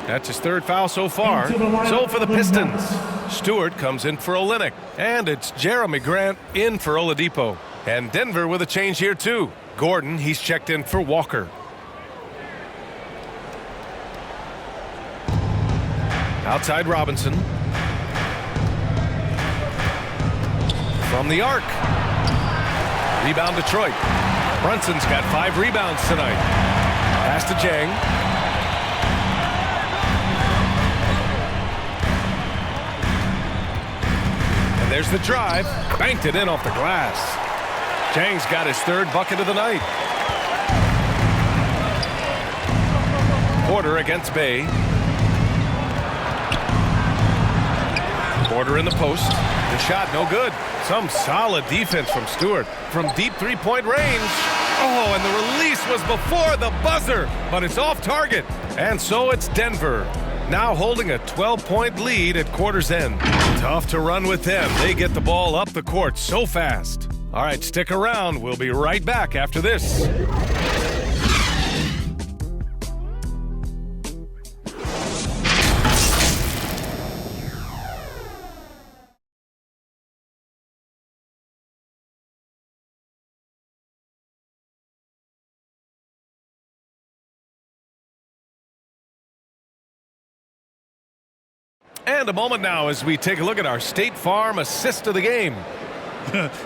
That's his third foul so far. So for the Pistons, Stewart comes in for Olynyk. And it's Jeremy Grant in for Oladipo. And Denver with a change here too. Gordon, he's checked in for Walker. Outside Robinson. From the arc. Rebound Detroit. Brunson's got 5 rebounds tonight. Pass to Jang. And there's the drive. Banked it in off the glass. Jang's got his 3rd bucket of the night. Porter against Bay. Porter in the post. The shot no good. Some solid defense from Stewart from deep three-point range. Oh, and the release was before the buzzer, but it's off target. And so it's Denver, now holding a 12-point lead at quarter's end. Tough to run with them. They get the ball up the court so fast. All right, stick around. We'll be right back after this. And a moment now as we take a look at our State Farm assist of the game.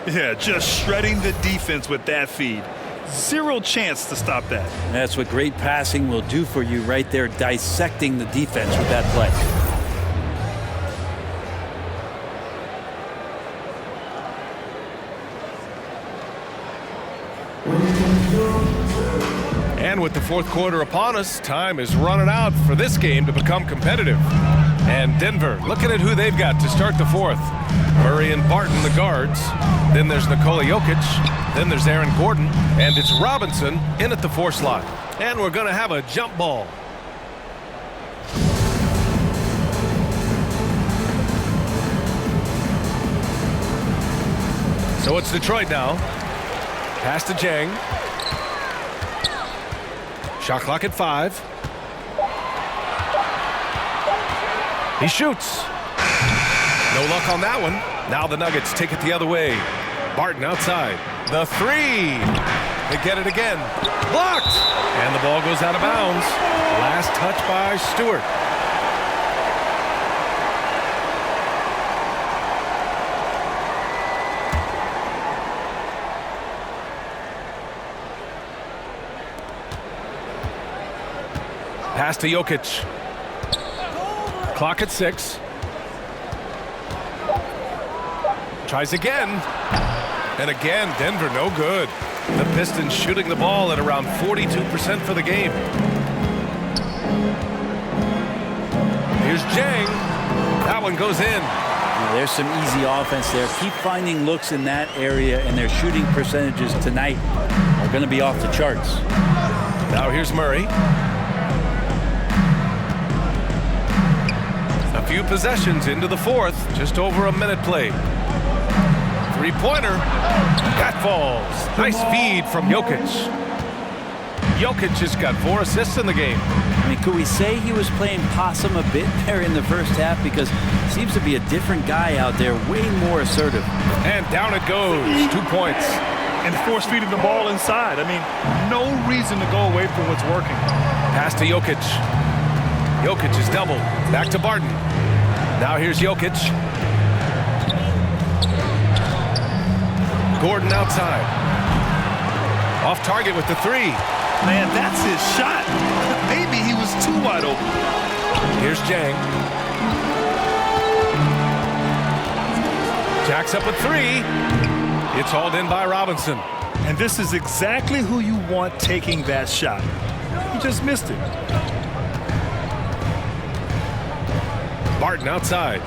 Yeah, just shredding the defense with that feed. 0 chance to stop that. That's what great passing will do for you right there, dissecting the defense with that play. And with the fourth quarter upon us, time is running out for this game to become competitive. And Denver, looking at who they've got to start the fourth. Murray and Barton, the guards. Then there's Nikola Jokic. Then there's Aaron Gordon. And it's Robinson in at the 4 slot. And we're going to have a jump ball. So it's Detroit now. Pass to Jang. Shot clock at 5. He shoots. No luck on that one. Now the Nuggets take it the other way. Barton outside. The 3. They get it again. Blocked. And the ball goes out of bounds. Last touch by Stewart. Pass to Jokic. Clock at 6. Tries again. And again, Denver no good. The Pistons shooting the ball at around 42% for the game. Here's Jang. That one goes in. Now, there's some easy offense there. Keep finding looks in that area, and their shooting percentages tonight are going to be off the charts. Now here's Murray. A few possessions into the fourth, just over a minute played. Three-pointer, that falls. Nice feed from Jokic. Jokic has got 4 assists in the game. I mean, could we say he was playing possum a bit there in the first half? Because he seems to be a different guy out there, way more assertive. And down it goes, 2 points. And force feeding the ball inside. I mean, no reason to go away from what's working. Pass to Jokic. Jokic is doubled. Back to Barton. Now here's Jokic. Gordon outside. Off target with the 3. Man, that's his shot. Maybe he was too wide open. Here's Jang. Jacks up a 3. It's hauled in by Robinson. And this is exactly who you want taking that shot. He just missed it. Barton outside.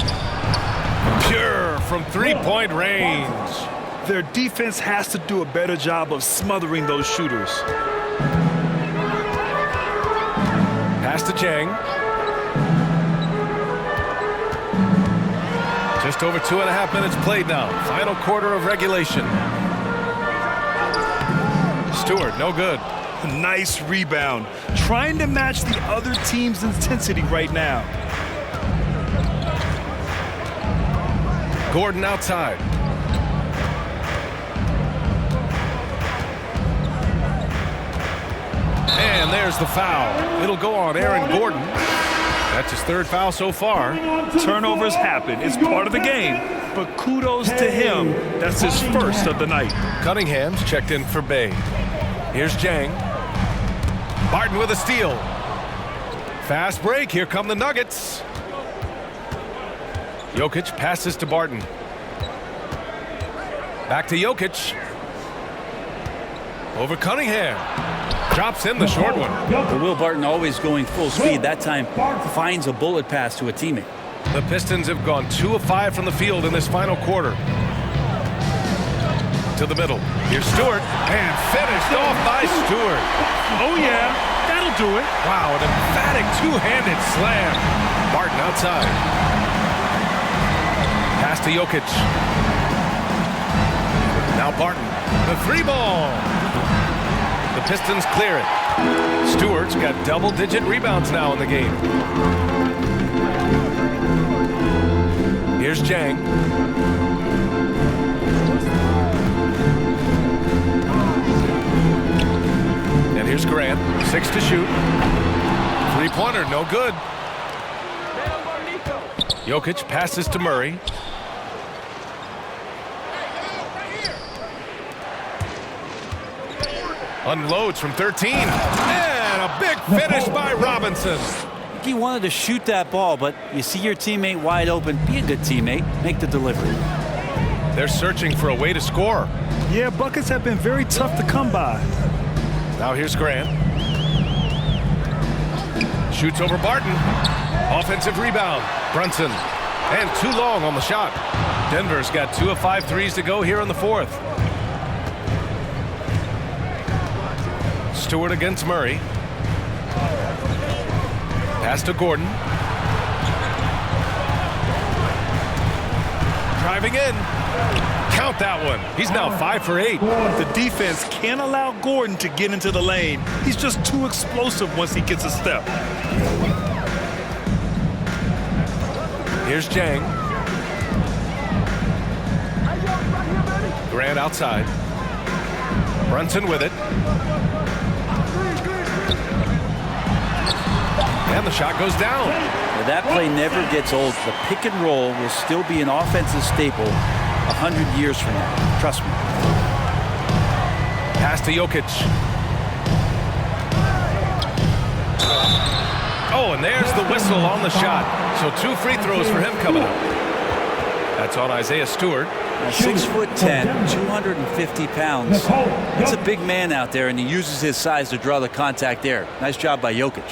Pure from three-point range. Their defense has to do a better job of smothering those shooters. Pass to Jang. Just over 2.5 minutes played now. Final quarter of regulation. Stewart, no good. Nice rebound. Trying to match the other team's intensity right now. Gordon outside. And there's the foul. It'll go on Aaron Gordon. That's his 3rd foul so far. Turnovers happen. It's part of the game. But kudos to him. That's his 1st of the night. Cunningham's checked in for Bay. Here's Jang. Barton with a steal. Fast break. Here come the Nuggets. Jokic passes to Barton. Back to Jokic. Over Cunningham. Drops in the short one. But Will Barton always going full speed. That time finds a bullet pass to a teammate. The Pistons have gone 2 of 5 from the field in this final quarter. To the middle. Here's Stewart. And finished off by Stewart. Oh, yeah. That'll do it. Wow, an emphatic two-handed slam. Barton outside. Pass to Jokic. Now Barton. The 3-ball. The Pistons clear it. Stewart's got double-digit rebounds now in the game. Here's Jang. And here's Grant. 6 to shoot. 3-pointer, no good. Jokic passes to Murray. Unloads from 13. And a big finish by Robinson. He wanted to shoot that ball, but you see your teammate wide open. Be a good teammate. Make the delivery. They're searching for a way to score. Yeah, buckets have been very tough to come by. Now here's Grant. Shoots over Barton. Offensive rebound. Brunson. And too long on the shot. Denver's got 2 of 5 threes to go here in the 4th. Stewart against Murray. Pass to Gordon. Driving in. Count that one. He's now 5 for 8. The defense can't allow Gordon to get into the lane. He's just too explosive once he gets a step. Here's Jang. Grant outside. Brunson with it. And the shot goes down. Now that play never gets old. The pick and roll will still be an offensive staple 100 years from now. Trust me. Pass to Jokic. Oh, and there's the whistle on the shot. So 2 free throws for him coming up. That's on Isaiah Stewart. 6'10", 250 pounds. It's a big man out there, and he uses his size to draw the contact there. Nice job by Jokic.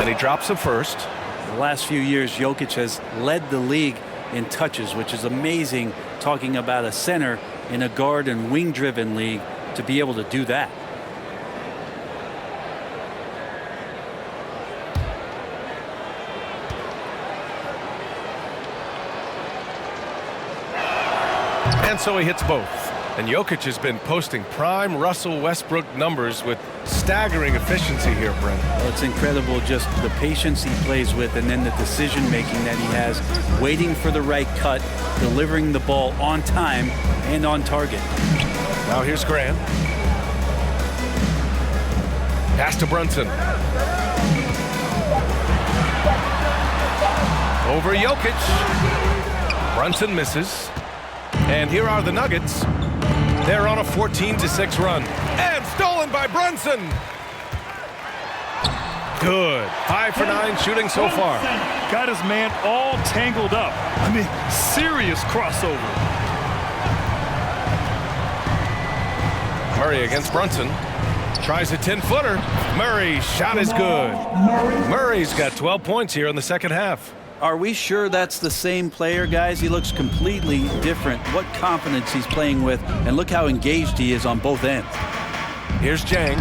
And he drops the first. The last few years, Jokic has led the league in touches, which is amazing, talking about a center in a guard and wing-driven league to be able to do that. And so he hits both. And Jokic has been posting prime Russell Westbrook numbers with staggering efficiency here, Brent. Well, it's incredible just the patience he plays with, and then the decision-making that he has, waiting for the right cut, delivering the ball on time and on target. Now here's Grant. Pass to Brunson. Over Jokic. Brunson misses. And here are the Nuggets. They're on a 14-6 run. And stolen by Brunson. Good. 5 for 9 shooting so far. Got his man all tangled up. I mean, serious crossover. Murray against Brunson. Tries a 10-footer. Murray's shot is good. Murray's got 12 points here in the second half. Are we sure that's the same player, guys? He looks completely different. What confidence he's playing with, and look how engaged he is on both ends. Here's Jang.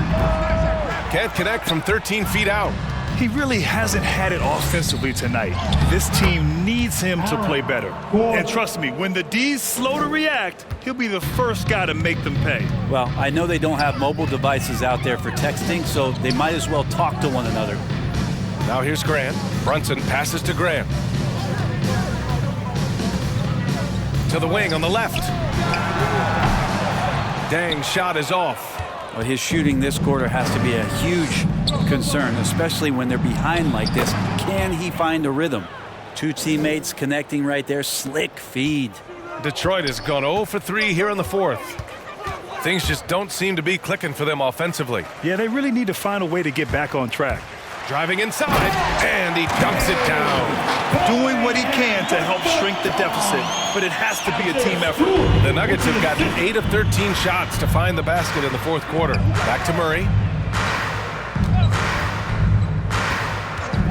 Can't connect from 13 feet out. He really hasn't had it offensively tonight. This team needs him to play better. And trust me, when the D's slow to react, he'll be the first guy to make them pay. Well, I know they don't have mobile devices out there for texting, so they might as well talk to one another. Now here's Grant. Brunson passes to Grant. To the wing on the left. Dang's shot is off. Well, his shooting this quarter has to be a huge concern, especially when they're behind like this. Can he find a rhythm? Two teammates connecting right there. Slick feed. Detroit has gone 0 for 3 here in the fourth. Things just don't seem to be clicking for them offensively. Yeah, they really need to find a way to get back on track. Driving inside, and he dunks it down. Doing what he can to help shrink the deficit, but it has to be a team effort. The Nuggets have gotten 8 of 13 shots to find the basket in the fourth quarter. Back to Murray.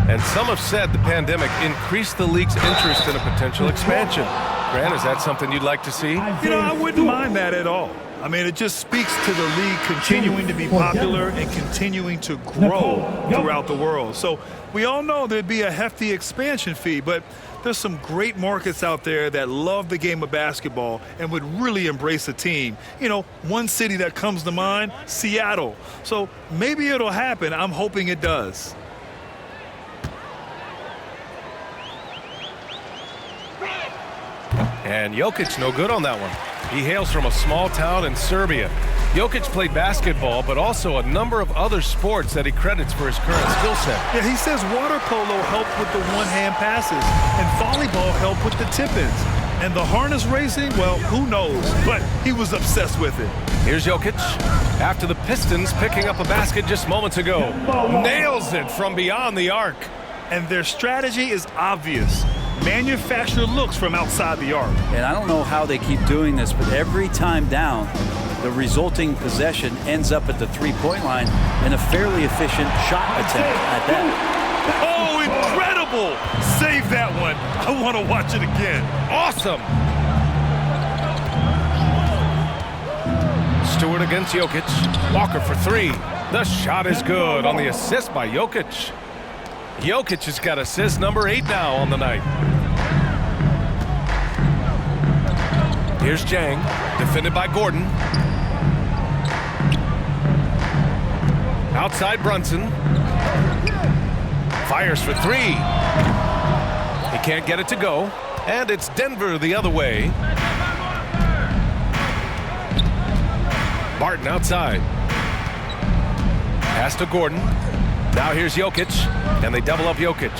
And some have said the pandemic increased the league's interest in a potential expansion. Grant, is that something you'd like to see? You know, I wouldn't mind that at all. I mean, it just speaks to the league continuing to be popular and continuing to grow throughout the world. So we all know there'd be a hefty expansion fee, but there's some great markets out there that love the game of basketball and would really embrace a team. You know, one city that comes to mind, Seattle. So maybe it'll happen. I'm hoping it does. And Jokic no good on that one. He hails from a small town in Serbia. Jokic played basketball, but also a number of other sports that he credits for his current skill set. Yeah, he says water polo helped with the one-hand passes, and volleyball helped with the tip-ins. And the harness racing, well, who knows? But he was obsessed with it. Here's Jokic. After the Pistons picking up a basket just moments ago. Nails it from beyond the arc. And their strategy is obvious. Manufacture looks from outside the arc. And I don't know how they keep doing this, but every time down, the resulting possession ends up at the three-point line in a fairly efficient shot attempt at that. Oh, incredible! Save that one. I want to watch it again. Awesome! Stewart against Jokic. Walker for 3. The shot is good on the assist by Jokic. Jokic has got assist number 8 now on the night. Here's Jang, defended by Gordon. Outside Brunson. Fires for 3. He can't get it to go. And it's Denver the other way. Barton outside. Pass to Gordon. Now here's Jokic, and they double up Jokic.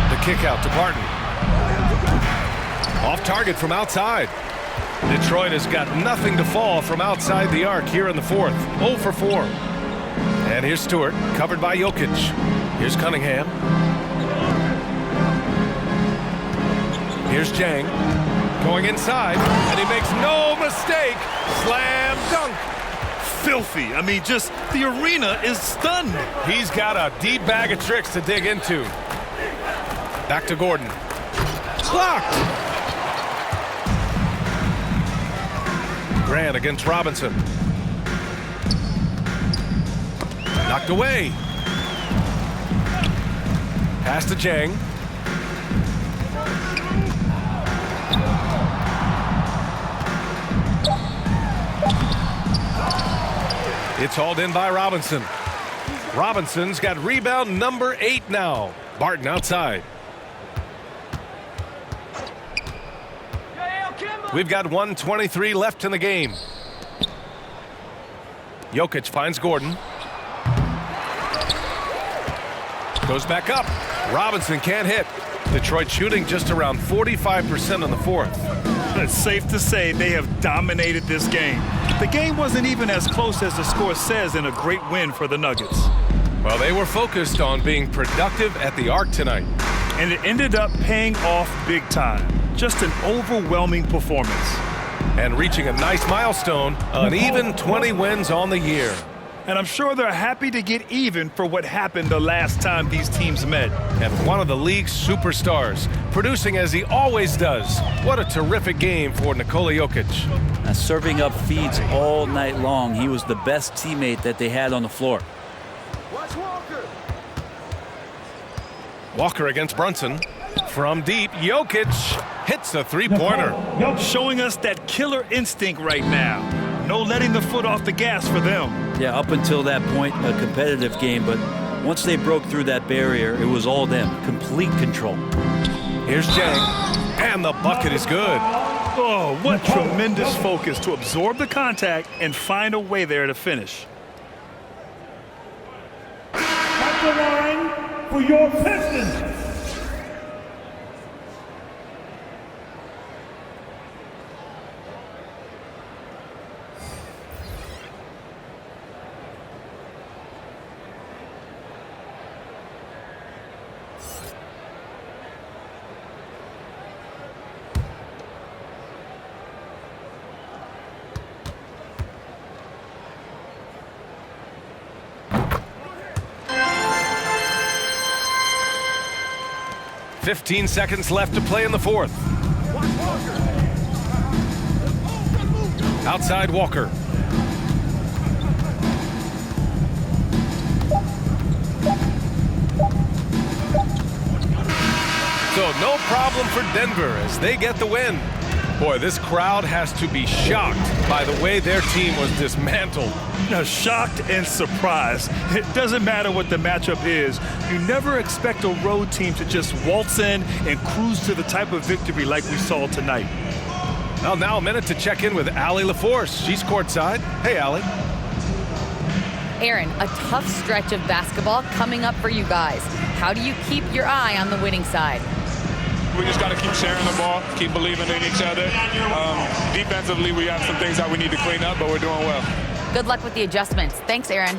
The kick out to Barton. Off target from outside. Detroit has got nothing to fall from outside the arc here in the fourth. 0 for 4. And here's Stewart, covered by Jokic. Here's Cunningham. Here's Jang, going inside, and he makes no mistake. Slam dunk. filthy. I mean, just the arena is stunned. He's got a deep bag of tricks to dig into. Back to Gordon. Blocked. Grant against Robinson. Knocked away. Pass to Jang. It's hauled in by Robinson. Robinson's got rebound number 8 now. Barton outside. We've got 1:23 left in the game. Jokic finds Gordon. Goes back up. Robinson can't hit. Detroit shooting just around 45% in the fourth. It's safe to say they have dominated this game. The game wasn't even as close as the score says in a great win for the Nuggets. Well, they were focused on being productive at the arc tonight. And it ended up paying off big time. Just an overwhelming performance. And reaching a nice milestone, an even 20 wins on the year. And I'm sure they're happy to get even for what happened the last time these teams met. And one of the league's superstars, producing as he always does. What a terrific game for Nikola Jokic. Serving up feeds all night long. He was the best teammate that they had on the floor. Walker against Brunson. From deep, Jokic hits a three-pointer. Showing us that killer instinct right now. No letting the foot off the gas for them. Yeah, up until that point, a competitive game, but once they broke through that barrier, it was all them. Complete control. Here's Jang, and the bucket is good. Oh, what tremendous focus to absorb the contact and find a way there to finish. At the line for your Pistons. .15 seconds left to play in the fourth. Outside Walker. So no problem for Denver as they get the win. Boy, this crowd has to be shocked by the way their team was dismantled. Now, shocked and surprised. It doesn't matter what the matchup is. You never expect a road team to just waltz in and cruise to the type of victory like we saw tonight. Well, now a minute to check in with Allie LaForce. She's courtside. Hey, Allie. Aaron, a tough stretch of basketball coming up for you guys. How do you keep your eye on the winning side? We just got to keep sharing the ball, keep believing in each other. Defensively, we have some things that we need to clean up, but we're doing well. Good luck with the adjustments. Thanks, Aaron.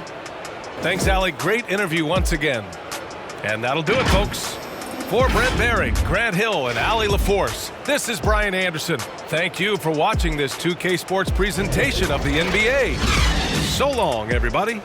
Thanks, Allie. Great interview once again. And that'll do it, folks. For Brent Barry, Grant Hill, and Allie LaForce, this is Brian Anderson. Thank you for watching this 2K Sports presentation of the NBA. So long, everybody.